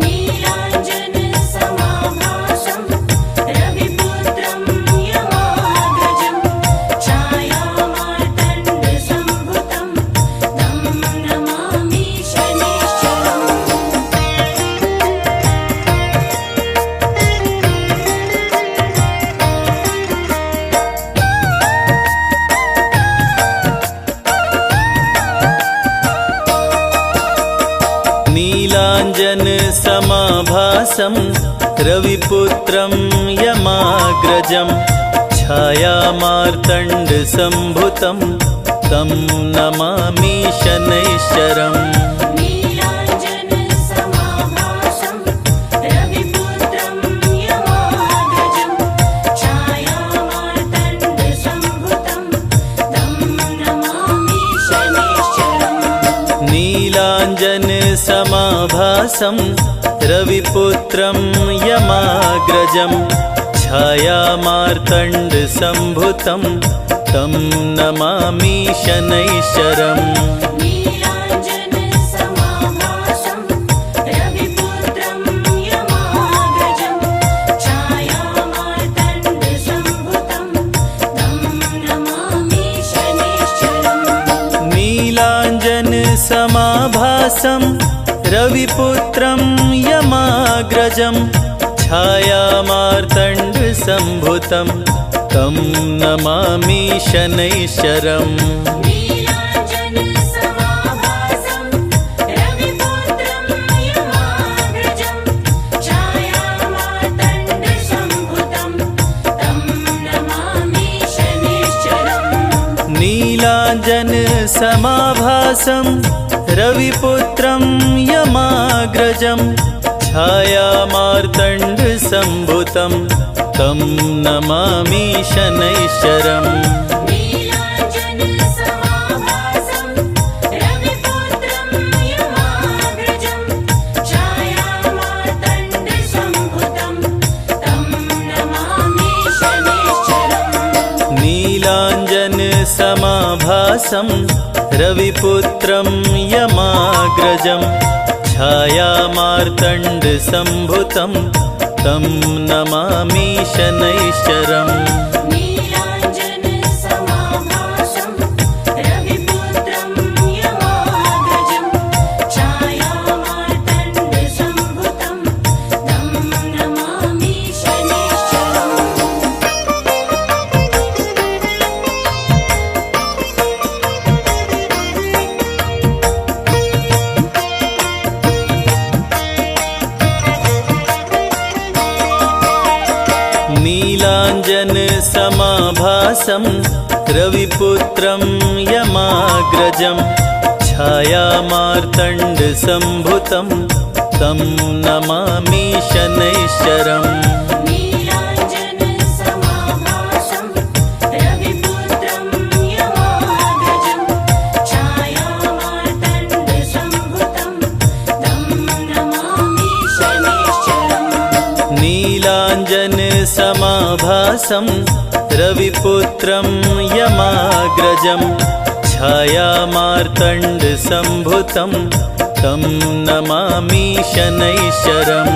नीलाञ्जन समाभासं रविपुत्रं यमाग्रजं छायामार्तण्ड सम्भुतं तं नमामि शनैश्चरम्। नीलाञ्जन समाभासं रविपुत्रं यमाग्रजं छायामार्तण्ड सम्भुतं तं नमामि शनैश्चरम्। नीलाञ्जन समाभासं रविपुत्रं यमाग्रजं छायामार्तण्ड सम्भुतं तं नमामि शनैश्चरम्। नीलाञ्जन समाभासं रविपुत्रं यमाग्रजं छायामार्तण्ड सम्भुतं तं नमामि शनैश्चरम्। नीलाञ्जन समाभासं रविपुत्रं यमाग्रजं छायामार्तण्ड सम्भुतं तं नमामि शनैश्चरम्। नीलाञ्जन समाभासं रविपुत्रं यमाग्रजं छायामार्तण्ड सम्भुतं तं नमामि शनैश्चरम्। नीलाञ्जन समाभासं रविपुत्रं यमाग्रजं छायामार्तण्ड सम्भुतं तं नमामि शनैश्चरम्। नीलाञ्जन समाभासं रविपुत्रं यमाग्रजं छायामार्तण्डसम्भुतं तं नमामि शनैश्चरम्। नीलाञ्जन समाभासं रविपुत्रं यमाग्रजं छायामार्तण्डसम्भुतं तं नमामि शनैश्चरम्। नीलाञ्जन समाभासं रविपुत्रं यमाग्रजं छायामार्तण्डसम्भुतं तं नमामि शनैश्चरम्। नीलाञ्जन समाभासं रविपुत्रं यमाग्रजं छायामार्तण्डसम्भुतं तं नमामि शनैश्चरम्। नीलाञ्जन समाभासं रविपुत्रं यमाग्रजं छायामार्तण्डसम्भुतं तं नमामि शनैश्चरम्। नीलाञ्जन समाभासं रविपुत्रं यमाग्रजं छायामार्तण्डसम्भुतं तं नमामि शनैश्चरम्। नीलाञ्जन समाभासं रविपुत्रं यमाग्रजं छायामार्तण्डसम्भुतं तं नमामि शनैश्चरम्।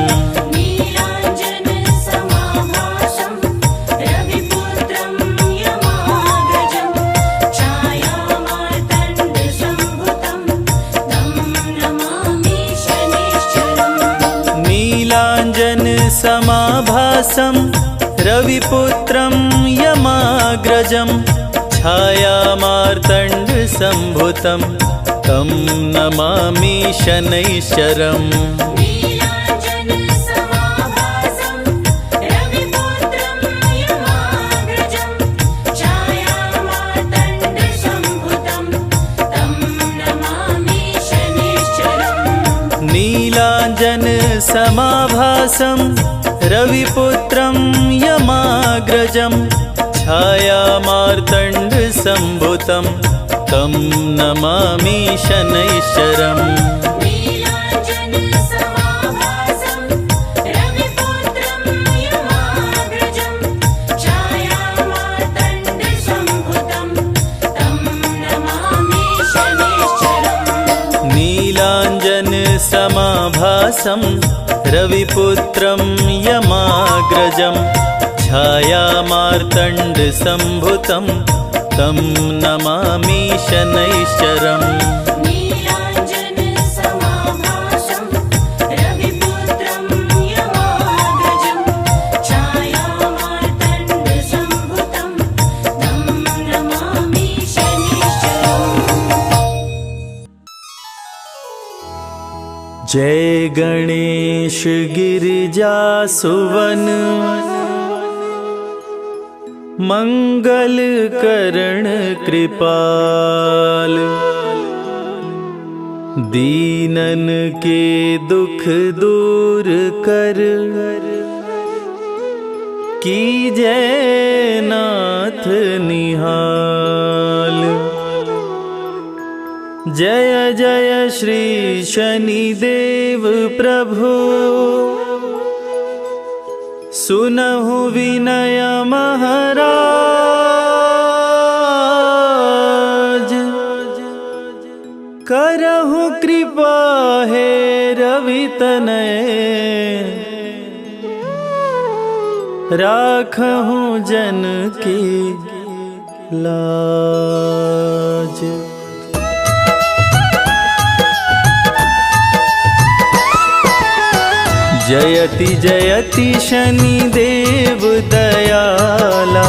नीलाञ्जन समाभासं रविपुत्रं यमाग्रजं छायामार्तण्डसम्भुतं तं नमामि शनैश्चरम्। नीलाञ्जन समाभासं रविपुत्रं यमाग्रजं छायामार्तण्डसम्भुतं तं नमामि शनैश्चरम्। नीलाञ्जन समाभासं रविपुत्रं यमाग्रजं छायामार्तण्डसम्भुतं तं नमामि शनैश्चरम्। नीलाञ्जन समाभासं रविपुत्रं यमाग्रजं छायामार्तण्डसम्भुतं तं नमामि शनैश्चरम्। नीलाञ्जन समाभासं रविपुत्रं यमाग्रजं छायामार्तण्डसम्भुतं तं नमामि शनैश्चरम्। नीलाञ्जन समाभासं रविपुत्रं यमाग्रजं छायामार्तण्डसम्भुतं तं नमामि शनैश्चरम्। नीलाञ्जन समाभासं रविपुत्रं यमाग्रजं छायामार्तण्डसम्भुतं तं नमामि शनैश्चरम्। जय गणेश गिरिजासुवन मंगल करण कृपाल। दीनन के दुख दूर कर कीजय नाथ निहाल। जय जय श्री शनिदेव प्रभु सुनहु विनय महाराज। करहु कृपा हे रवि तनय राखहु जन की लाज। जयति जयति शनिदेव दयाला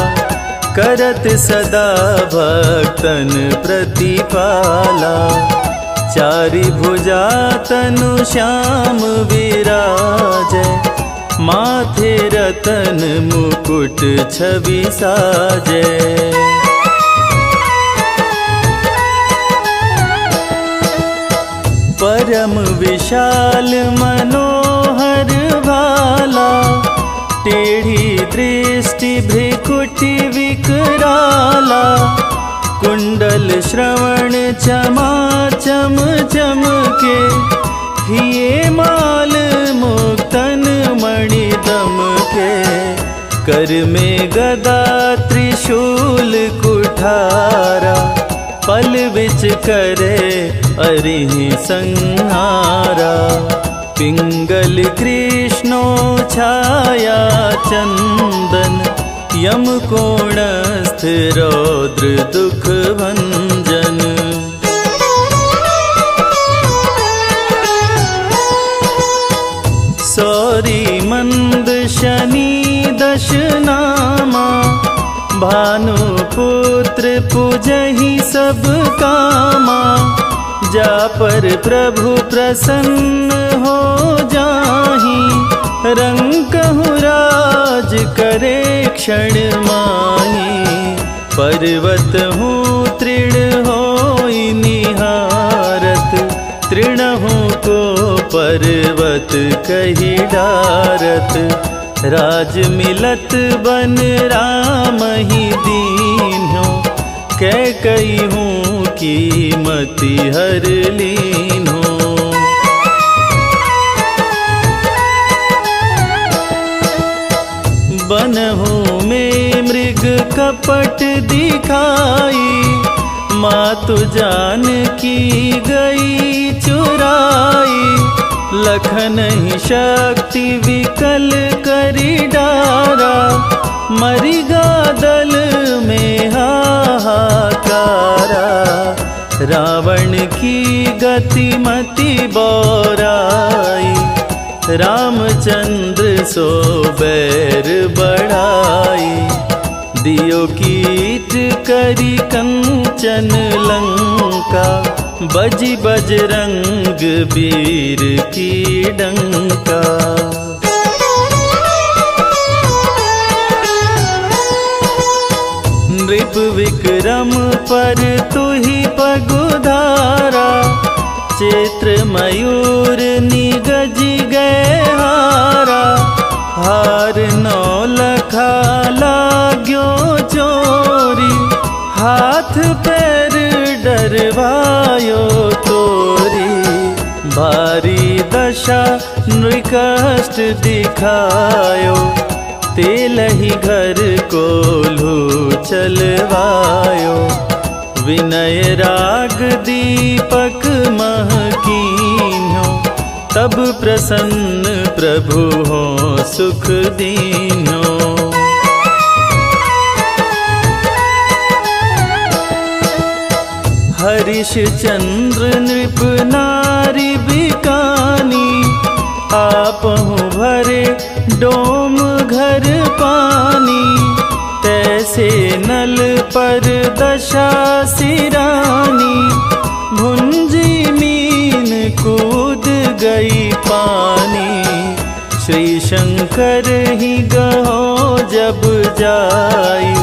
करत सदा भक्तन प्रतिपाला। चारि भुजा तनु श्याम विराजै माथे रतन मुकुट छवि साजै। परम विशाल मनोहर भाला, टेढ़ी दृष्टि भ्रिकुटि विकराला, कुंडल श्रवण चमाचम चमके, हिये माल मुक्तन मणि दमके, कर में गदा त्रिशूल कुठारा, पल बिच करे अरिहि संहारा, पिंगल कृष्णो छाया चंदन, यम कोणस्थ रौद्र दुख भंजन। सौरी मंद शनि दश नामा, भानुपुत्र पूजहि सब कामा, जा पर प्रभु प्रसन्न हो जाहि, रंकहु राज करे क्षण माहि, पर्वत हूँ तृण होई निहारत, तृणहु को पर्वत कही डारत, राज मिलत बन राम ही दीन्हो, कैकई हूँ कीमति हर लीन्हो। बनहु में मृग कपट दिखाई, मातु जानकी गई चुराई, लखन ही शक्ति विकल करी डारा, मरिगा दल में हाहाकारा, रावण की गतिमति बौराई, रामचंद्र सो बैर बढ़ाई, दियो कीट करी कंचन लंका, बजी बजरंग वीर की डंका। नृप विक्रम पर तुहि पगुधारा, चैत्र मयूर निगजी गए हारा, हार नौलखा लाग्यो चोरी, हाथ पैर डरवायो तोरी, भारी दशा नृकष्ट दिखायो, तेलहि घर कोल्हू चलवायो, विनय राग दीपक महकीन्हो, तब प्रसन्न प्रभु हो सुख दीन्हो। हरिश चंद्र नृप नारी बिकानी, आपहु भरे डोम घर पानी, तैसे नल पर दशा सिरानी, भुंजी मीन कूद गई पानी, श्री शंकर ही गहो जब जाई,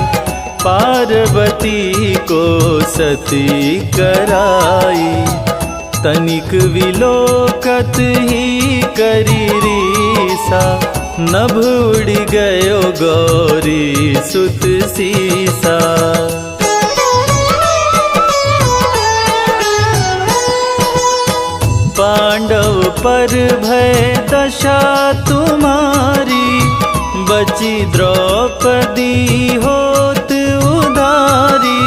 पार्वती को सती कराई, तनिक विलोकत ही करी रीसा, नभ उड़ गयो गौरी सुत सीसा। पांडव पर भय दशा तुम्हारी, बची द्रौपदी होत उधारी,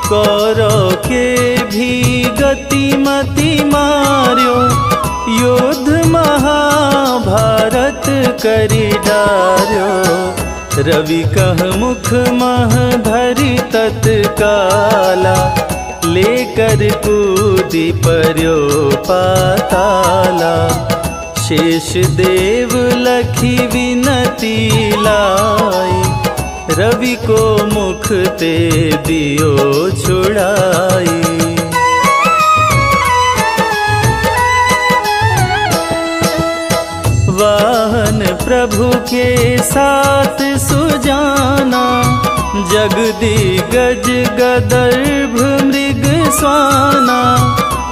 कौरव के भी गतिमति मार्यो, युद्ध महाभारत करी डार्यो, रवि कह मुख मह धरि तत्काला, लेकर कूदी पर्यो पाताला, शेष देव लखी विनती लाई, रवि को मुख ते दियो छुड़ाई। वाहन प्रभु के साथ सुजाना, जगदी गज गदर्भ मृग स्वाना,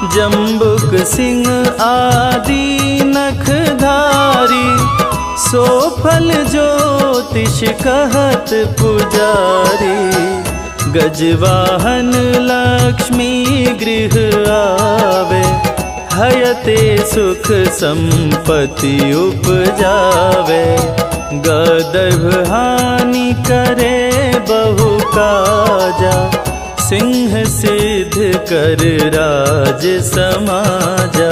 जम्बुक सिंह आदि नखधारी, सो फल ज्योतिष कहत पुजारी। गजवाहन लक्ष्मी गृह आवे, हयते सुख संपत्ति उपजावे। गदर्भ हानि करे बहु काजा, सिंह सिद्ध कर राज समाजा।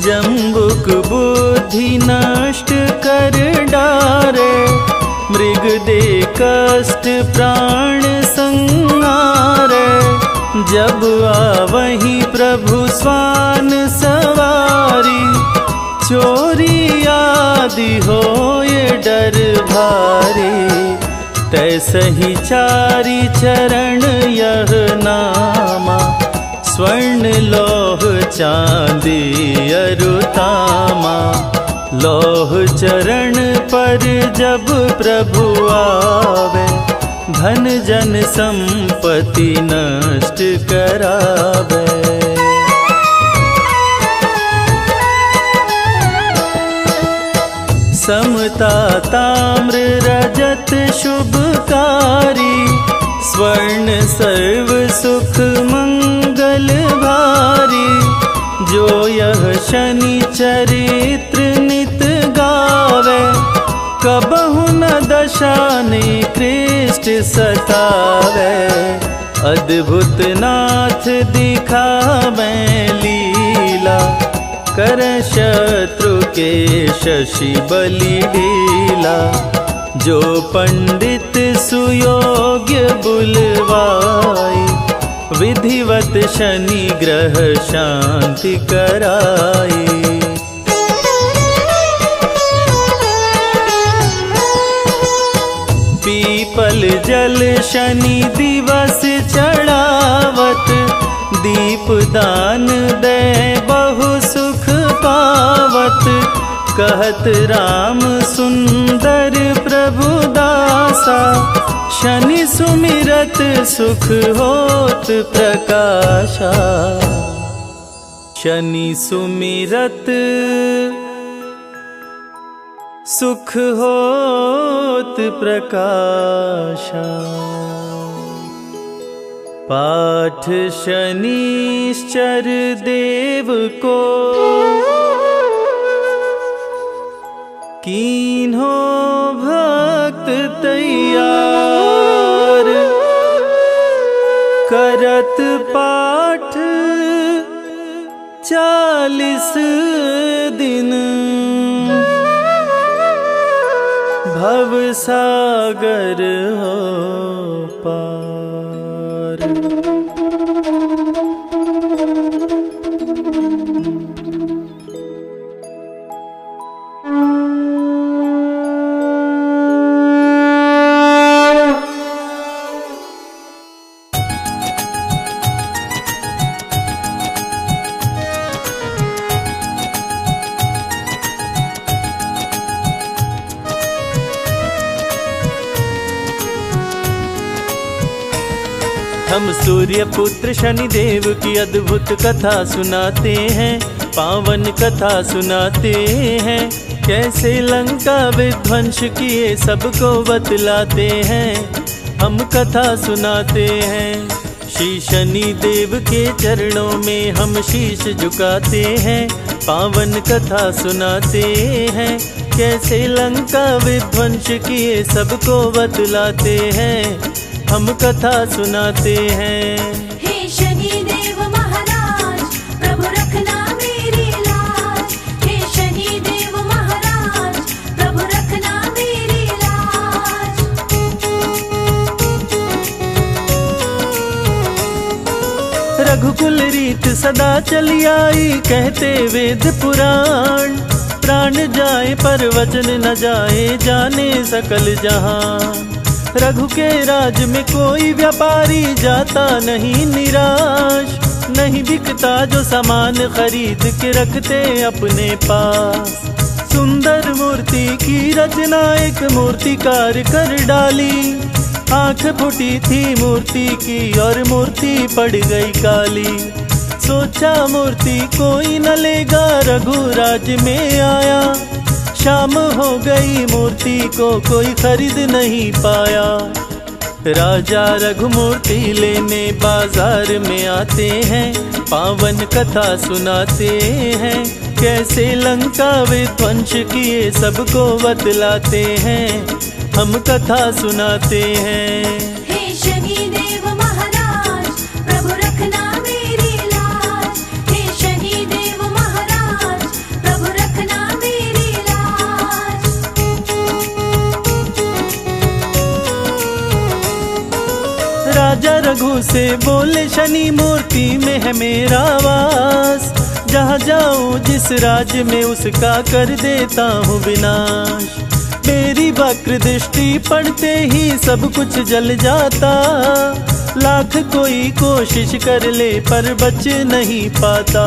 जम्बुक बुद्धि नष्ट कर डारे, मृग दे कष्ट प्राण संहारे। जब आवहि प्रभु स्वान सवारी, चोरी आदि होए डर भारी। तैसहि चारि चरण यह नामा, स्वर्ण लौह चांदी अरुतामा। लौह चरण पर जब प्रभु आवे, धन जन संपत्ति नष्ट करावे। समता ताम्र रजत शुभकारी, स्वर्ण सर्व सुख मंगल भारी। जो यह शनि चरित्र नित गावे, कबहु न दशा निकृष्ट सतावे। अद्भुत नाथ दिखावे लीला, कर शत्रु के शशि बलि लीला। जो पंडित सुयोग्य बुलवाई, विधिवत शनि ग्रह शांति कराई। पीपल जल शनि दिवस चढ़ावत, दीप दान दे बहु सुख पावत। कहत राम सुंदर प्रभु दासा, शनि सुमिरत सुख होत प्रकाशा। शनि सुमिरत सुख होत प्रकाशा। पाठ शनिश्चर देव को, कीन्हो भक्त तैयार। करत पाठ 40 दिन, भव सागर हो पार। हम सूर्य पुत्र शनिदेव की अद्भुत कथा सुनाते हैं, पावन कथा सुनाते हैं। कैसे लंका विध्वंस किए सबको बतलाते हैं, हम कथा सुनाते हैं। श्री शनि देव के चरणों में हम शीश झुकाते हैं, पावन कथा सुनाते हैं। कैसे लंका विध्वंस किए सबको बतलाते हैं, हम कथा सुनाते हैं। हे शनि देव महाराज, प्रभु रखना मेरी लाज। हे शनि देव महाराज, प्रभु रखना मेरी लाज। रघुकुल रीत सदा चली आई, कहते वेद पुराण। प्राण जाए पर वचन न जाए, जाने सकल जहान। रघु के राज में कोई व्यापारी जाता नहीं निराश। नहीं बिकता जो सामान खरीद के रखते अपने पास। सुंदर मूर्ति की रचना एक मूर्तिकार कर डाली, आंख फूटी थी मूर्ति की और मूर्ति पड़ गई काली। सोचा मूर्ति कोई न लेगा, रघुराज में आया। शाम हो गई मूर्ति को कोई खरीद नहीं पाया। राजा रघुमूर्ति लेने बाजार में आते हैं, पावन कथा सुनाते हैं। कैसे लंका विध्वंस किए सबको बतलाते हैं, हम कथा सुनाते हैं। हे शनिदेव महाराज, प्रभु रखना मेरी लाज। हे शनिदेव महाराज, प्रभु रखना मेरी लाज। राजा रघु से बोले शनि मूर्ति में है मेरा वास। जहाँ जाऊँ जिस राज्य में उसका कर देता हूँ विनाश। मेरी वक्र दृष्टि पड़ते ही सब कुछ जल जाता। लाख कोई कोशिश कर ले पर बच नहीं पाता।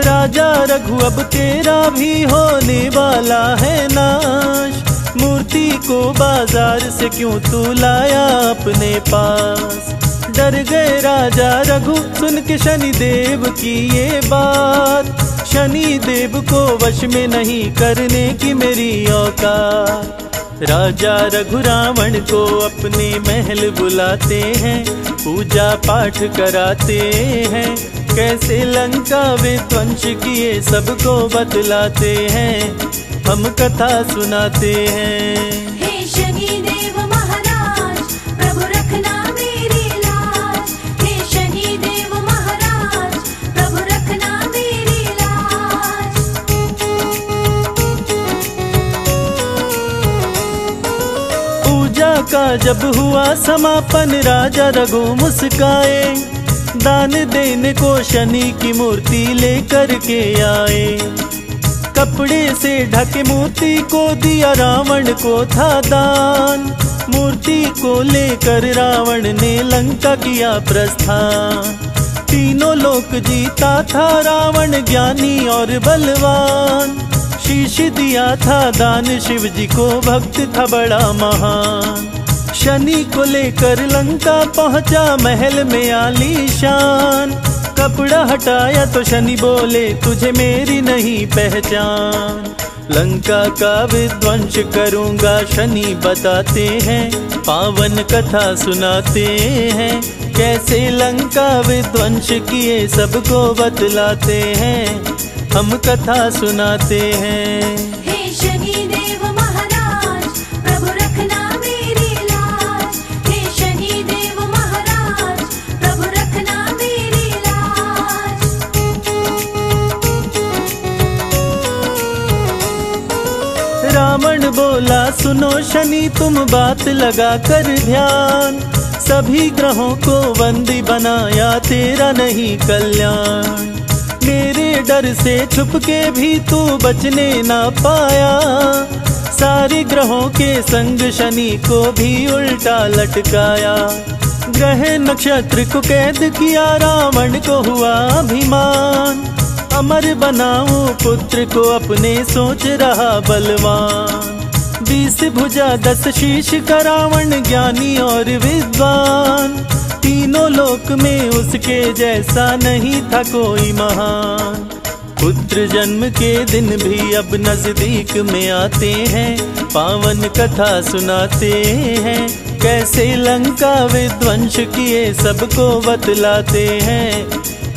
राजा रघु अब तेरा भी होने वाला है नाश। मूर्ति को बाजार से क्यों तू लाया अपने पास। डर गए राजा रघु सुन के शनिदेव की ये बात। शनिदेव को वश में नहीं करने की मेरी औकात। राजा रघु रावण को अपने महल बुलाते हैं, पूजा पाठ कराते हैं। कैसे लंका विध्वंस किए सबको बतलाते हैं, हम कथा सुनाते हैं। हे शनिदेव महाराज, प्रभु रखना मेरी लाज। हे शनिदेव महाराज, प्रभु रखना मेरी लाज। पूजा का जब हुआ समापन, राजा रघु मुस्काए। दान देने को शनि की मूर्ति लेकर के आए। कपड़े से ढके मूर्ति को दिया, रावण को था दान। मूर्ति को लेकर रावण ने लंका किया प्रस्थान। तीनों लोक जीता था रावण, ज्ञानी और बलवान। शीश दिया था दान शिव जी को, भक्त था बड़ा महान। शनि को लेकर लंका पहुंचा, महल में आलीशान। कपड़ा हटाया तो शनि बोले तुझे मेरी नहीं पहचान। लंका का विध्वंस करूंगा शनि बताते हैं, पावन कथा सुनाते हैं। कैसे लंका विध्वंस किए सबको बतलाते हैं, हम कथा सुनाते हैं। हे शनिदेव महाराज, प्रभु रखना मेरी लाज। हे शनिदेव महाराज, प्रभु रखना मेरी लाज। रावण बोला सुनो शनि तुम बात लगा कर ध्यान। सभी ग्रहों को बंदी बनाया, तेरा नहीं कल्याण। मेरे डर से छुप के भी तू बचने ना पाया। सारे ग्रहों के संग शनि को भी उल्टा लटकाया। ग्रह नक्षत्र को कैद किया, रावण को हुआ अभिमान। अमर बनाऊं पुत्र को अपने, सोच रहा बलवान। 20 भुजा 10 शीश का रावण, ज्ञानी और विद्वान। तीनों लोक में उसके जैसा नहीं था कोई महान। पुत्र जन्म के दिन भी अब नजदीक में आते हैं, पावन कथा सुनाते हैं। कैसे लंका विध्वंस किए सबको बतलाते हैं,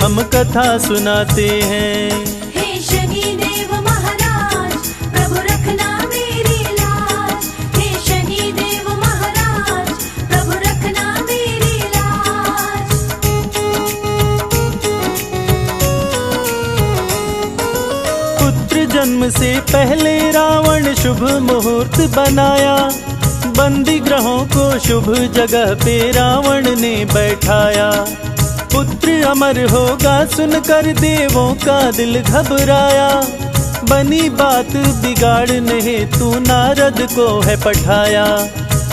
हम कथा सुनाते हैं। हे शनिदेव महाराज, प्रभु रखना मेरी लाज। हे शनिदेव महाराज, प्रभु रखना मेरी लाज। पुत्र जन्म से पहले रावण शुभ मुहूर्त बनाया। बंदी ग्रहों को शुभ जगह पे रावण ने बैठाया। पुत्र अमर होगा सुनकर देवों का दिल घबराया। बनी बात बिगाड़ने हेतु नारद को है पठाया।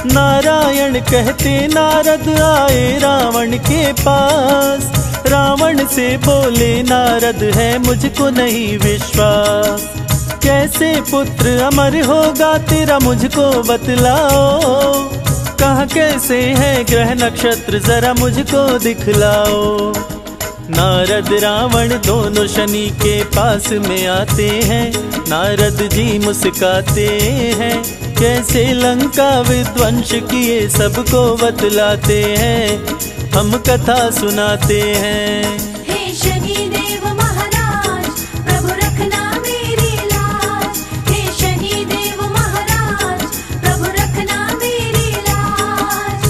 नारायण कहते नारद आए रावण के पास। रावण से बोले नारद है मुझको नहीं विश्वास। कैसे पुत्र अमर होगा तेरा मुझको बतलाओ। कहाँ कैसे हैं ग्रह नक्षत्र जरा मुझको दिखलाओ। नारद रावण दोनों शनि के पास में आते हैं। नारद जी मुस्काते हैं, कैसे लंका विध्वंस किए सबको बतलाते हैं, हम कथा सुनाते हैं। हे शनि देव महाराज, प्रभु रखना मेरी लाज। हे शनि देव महाराज, प्रभु रखना मेरी लाज।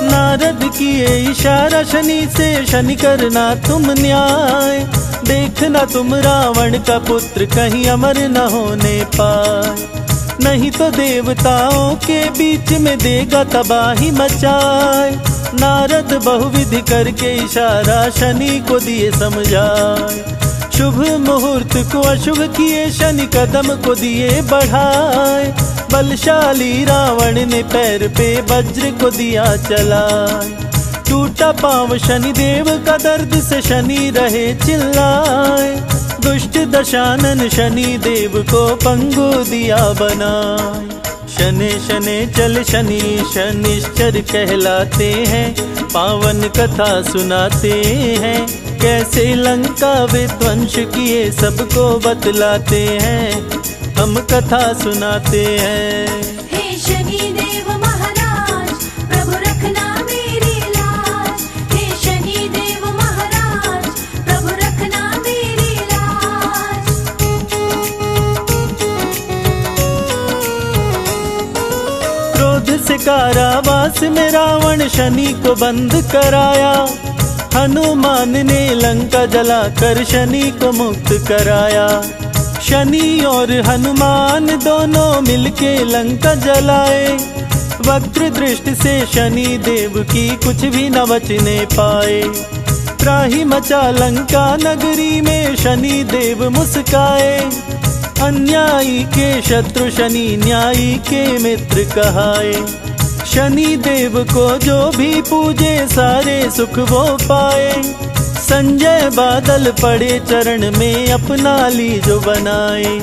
नारद किए इशारा शनि से, शनि करना तुम न्याय। देखना तुम रावण का पुत्र कहीं अमर न होने पाए, नहीं तो देवताओं के बीच में देगा तबाही मचाए। नारद बहुविधि करके इशारा शनि को दिए समझाए। शुभ मुहूर्त को अशुभ किए शनि कदम को दिए बढ़ाए। बलशाली रावण ने पैर पे वज्र को दिया चलाए। टूटा पांव शनि देव का दर्द से शनि रहे चिल्लाए। दुष्ट दशानन शनि देव को पंगु दिया बनाए। शनि शनि चल शनि शनिश्चर कहलाते हैं, पावन कथा सुनाते हैं, कैसे लंका विध्वंस किए सबको बतलाते हैं, हम कथा सुनाते हैं। हे शनि देव महाराज, प्रभु रखना मेरी लाज। हे शनि देव महाराज, प्रभु रखना मेरी लाज। क्रोध से कारावास में रावण शनि को बंद कराया। हनुमान ने लंका जलाकर शनि को मुक्त कराया। शनि और हनुमान दोनों मिलके लंका जलाए। वक्र दृष्टि से शनि देव की कुछ भी न बचने पाए। त्राहि मचा लंका नगरी में शनि देव मुस्काए। अन्यायी के शत्रु शनि, न्यायी के मित्र कहाए। शनि देव को जो भी पूजे सारे सुख वो पाए। संजय बादल पड़े चरण में अपना ली जो बनाए।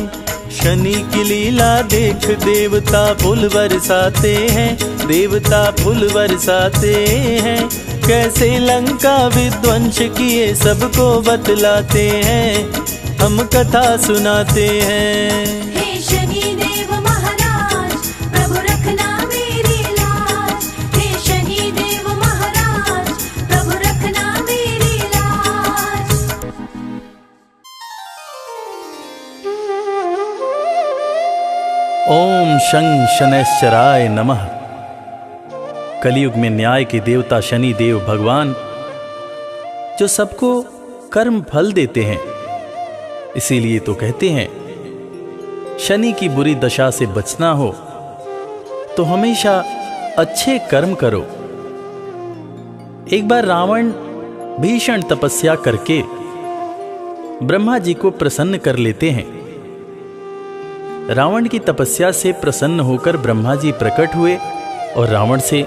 शनि की लीला देख देवता फूल बरसाते हैं, देवता फूल बरसाते हैं, कैसे लंका विध्वंस किए सबको बतलाते हैं, हम कथा सुनाते हैं। हे शनि देव महाराज, प्रभु रखना मेरी लाज। हे शनि देव महाराज, प्रभु रखना मेरी लाज। ओम शं शनैश्चराय नमः। कलयुग में न्याय के देवता शनि देव भगवान जो सबको कर्म फल देते हैं, इसीलिए तो कहते हैं शनि की बुरी दशा से बचना हो तो हमेशा अच्छे कर्म करो। एक बार रावण भीषण तपस्या करके ब्रह्मा जी को प्रसन्न कर लेते हैं। रावण की तपस्या से प्रसन्न होकर ब्रह्मा जी प्रकट हुए और रावण से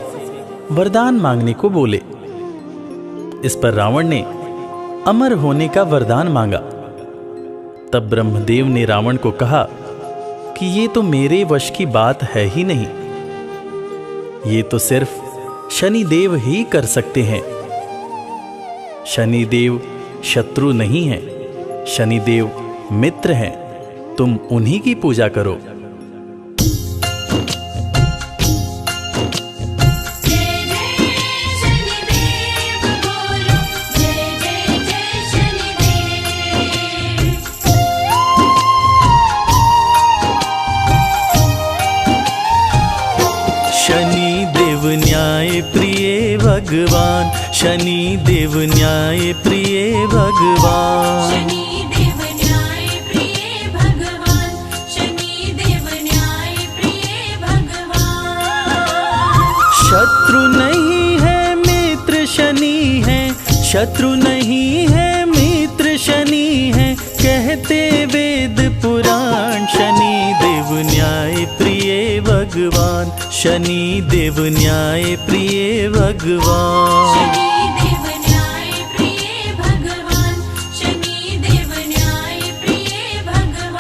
वरदान मांगने को बोले। इस पर रावण ने अमर होने का वरदान मांगा। तब ब्रह्मदेव ने रावण को कहा कि ये तो मेरे वश की बात है ही नहीं, ये तो सिर्फ शनिदेव ही कर सकते हैं। शनिदेव शत्रु नहीं है, शनिदेव मित्र हैं, तुम उन्हीं की पूजा करो। शनि देव न्याय प्रिय भगवान, शनि देव न्याय प्रिय भगवान। शनि देव न्याय प्रिय भगवान, शनि देव न्याय प्रिय भगवान। शत्रु नहीं है मित्र शनि है, शत्रु नहीं है मित्र शनि है, कहते वेद पुराण। शनि देव न्याय प्रिय भगवान, शनि देव न्याय प्रिय भगवान। शनि देव न्याय प्रिय भगवान, शनि देव न्याय प्रिय भगवान।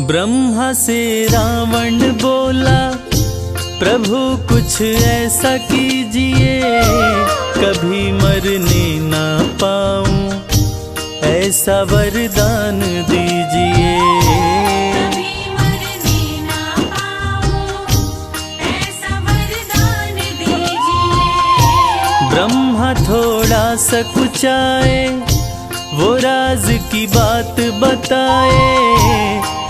ब्रह्मा से रावण बोला, प्रभु कुछ ऐसा कीजिए, कभी मरने ना पाऊं, ऐसा वरदान दीजिए। कभी मरने ना पाऊं, ऐसा वरदान दीजिए। ब्रह्मा थोड़ा सकुचाए, वो राज की बात बताए,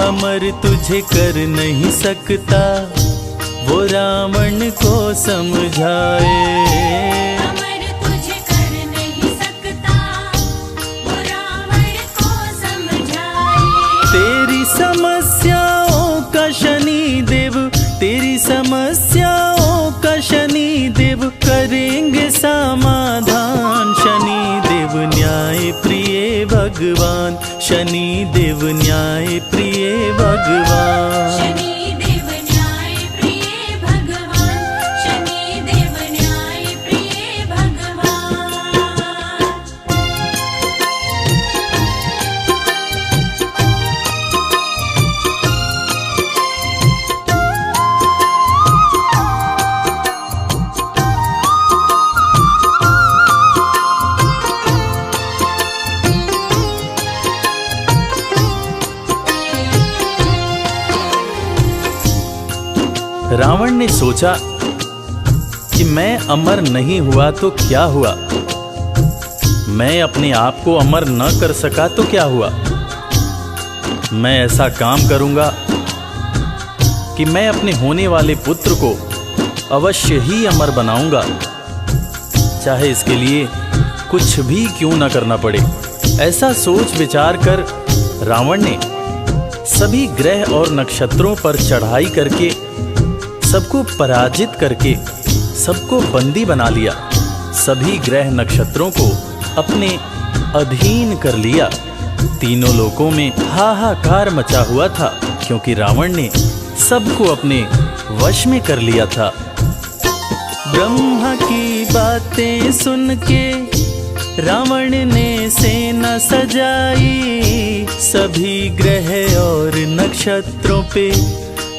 अमर तुझे कर नहीं सकता, वो रावण को समझाए। अमर तुझे कर नहीं सकता, वो रावण को समझाए। तेरी समस्याओं का शनि देव, तेरी समस्याओं का शनि देव करेंगे समाधान। शनि देव न्याय प्रिय भगवान, शनि देव न्याय प्रिय भगवान। शनि देव न्याय प्रिय भगवान, शनि देव न्याय प्रिय भगवान। रावण ने सोचा कि मैं अमर नहीं हुआ तो क्या हुआ, मैं अपने आप को अमर न कर सका तो क्या हुआ। मैं ऐसा काम करूंगा कि मैं अपने होने वाले पुत्र को अवश्य ही अमर बनाऊंगा, चाहे इसके लिए कुछ भी क्यों न करना पड़े। ऐसा सोच विचार कर रावण ने सभी ग्रह और नक्षत्रों पर चढ़ाई करके सबको पराजित करके सबको बंदी बना लिया, सभी ग्रह नक्षत्रों को अपने अधीन कर लिया। तीनों लोकों में हाहाकार मचा हुआ था, क्योंकि रावण ने सबको अपने वश में कर लिया था। ब्रह्मा की बातें सुन के रावण ने सेना सजाई, सभी ग्रह और नक्षत्रों पे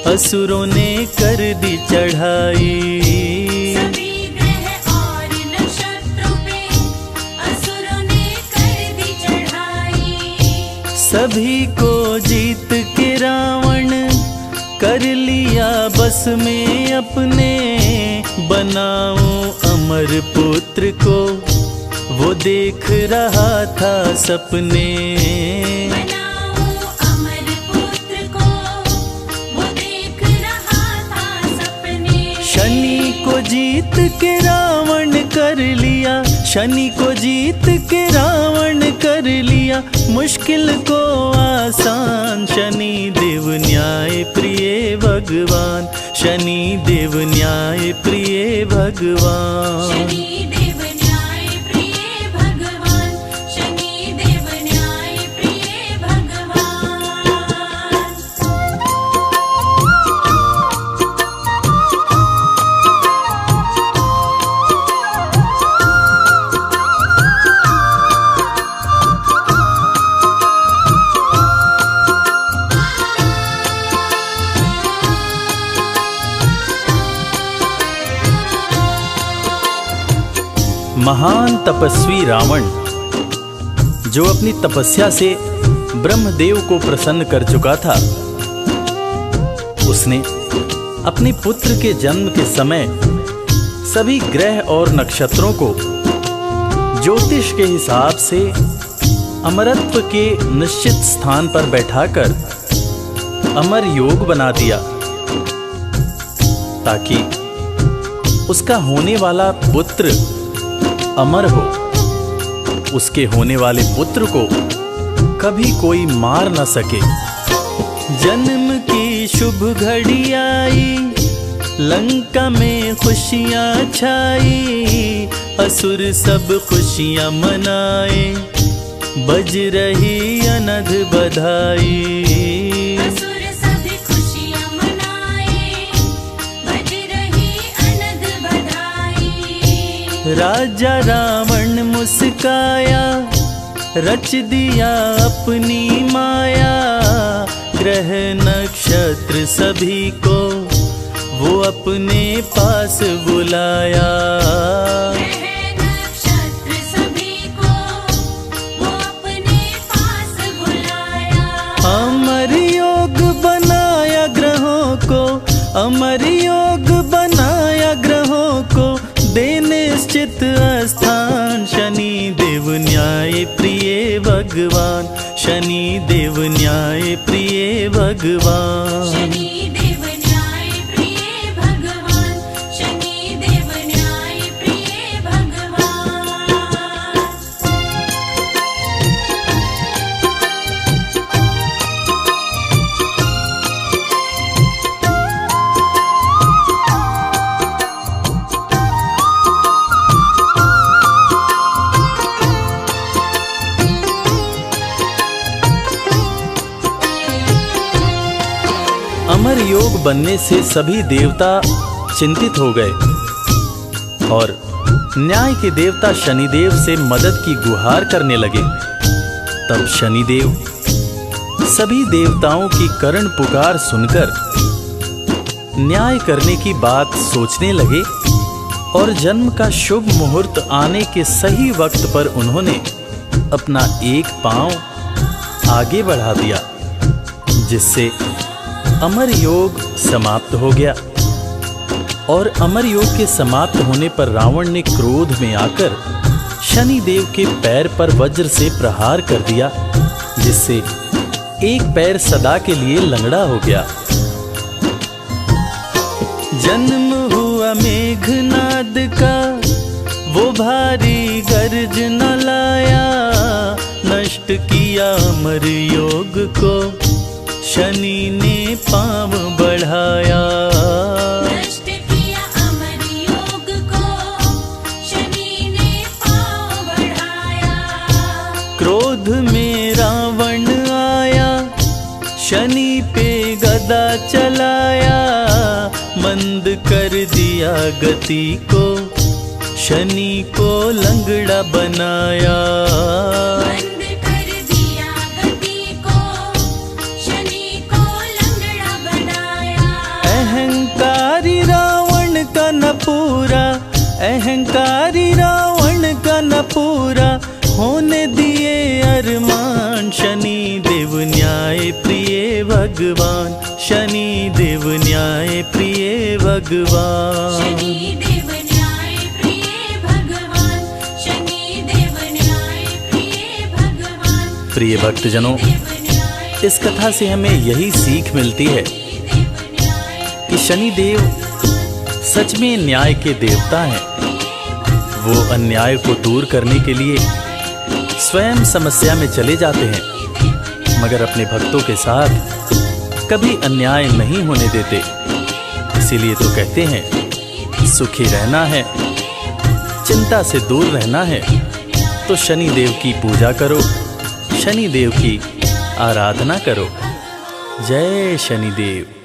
असुरों ने कर दी चढ़ाई। सभी ग्रह और नक्षत्रों पे असुरों ने कर दी चढ़ाई। सभी को जीत के रावण कर लिया बस में अपने, बनाऊं अमर पुत्र को वो देख रहा था सपने। बनाऊं अमर पुत्र को, वो देख रहा था सपने। शनि को जीत के रावण कर लिया, शनि को जीत के रावण कर लिया मुश्किल को आसान। शनि देव न्याय प्रिय भगवान, शनि देव न्याय प्रिय भगवान। शनि देव न्याय प्रिय भगवान, शनि देव न्याय प्रिय भगवान। महान तपस्वी रावण, जो अपनी तपस्या से ब्रह्मदेव को प्रसन्न कर चुका था, उसने अपने पुत्र के जन्म के समय सभी ग्रह और नक्षत्रों को ज्योतिष के हिसाब से अमरत्व के निश्चित स्थान पर बैठाकर अमर योग बना दिया, ताकि उसका होने वाला पुत्र अमर हो। उसके होने वाले पुत्र को कभी कोई मार न सके। जन्म की शुभ घड़ी आई, लंका में खुशियां छाई, असुर सब खुशियां मनाए, बज रही अनध बधाई। असुर सभी खुशियां मनाए, बज रही अनध बधाई। राजा रावण मुस्काया, रच दिया अपनी माया, ग्रह नक्षत्र सभी को वो अपने पास बुलाया। ग्रह नक्षत्र सभी को वो अपने पास बुलाया। अमर योग बनाया ग्रहों को, अमर योग बनाया ग्रहों को, दे निश्चित स्थान। शनि देव न्याय प्रिय भगवान, शनि देव न्याय प्रिय भगवान। शनि देव न्याय प्रिय भगवान, शनि देव न्याय प्रिय भगवान। अमर योग बनने से सभी देवता चिंतित हो गए और न्याय के देवता शनिदेव से मदद की गुहार करने लगे। तब शनिदेव सभी देवताओं की करुण पुकार सुनकर न्याय करने की बात सोचने लगे और जन्म का शुभ मुहूर्त आने के सही वक्त पर उन्होंने अपना एक पांव आगे बढ़ा दिया, जिससे अमर योग समाप्त हो गया। और अमर योग के समाप्त होने पर रावण ने क्रोध में आकर शनि देव के पैर पर वज्र से प्रहार कर दिया, जिससे एक पैर सदा के लिए लंगड़ा हो गया। जन्म हुआ मेघनाद का, वो भारी गर्जन लाया, नष्ट किया अमर योग को, शनि ने पांव बढ़ाया। नष्ट किया अमर योग को, शनि ने पांव बढ़ाया। क्रोध में रावण आया, शनि पे गदा चलाया, मंद कर दिया गति को, शनि को लंगड़ा बनाया। बंद कर दिया गति को, शनि को लंगड़ा बनाया। अहंकारी रावण का न पूरा, अहंकारी रावण का न पूरा, होने दिए अरमान। शनि देव न्याय प्रिय भगवान, शनि देव न्याय प्रिय भगवान। शनि देव न्याय प्रिय भगवान, शनि देव न्याय प्रिय भगवान। प्रिय भक्तजनों, इस कथा से हमें यही सीख मिलती है कि शनि देव सच में न्याय के देवता हैं। वो अन्याय को दूर करने के लिए स्वयं समस्या में चले जाते हैं, मगर अपने भक्तों के साथ कभी अन्याय नहीं होने देते। इसीलिए तो कहते हैं सुखी रहना है, चिंता से दूर रहना है तो शनि देव की पूजा करो, शनि देव की आराधना करो। जय शनिदेव।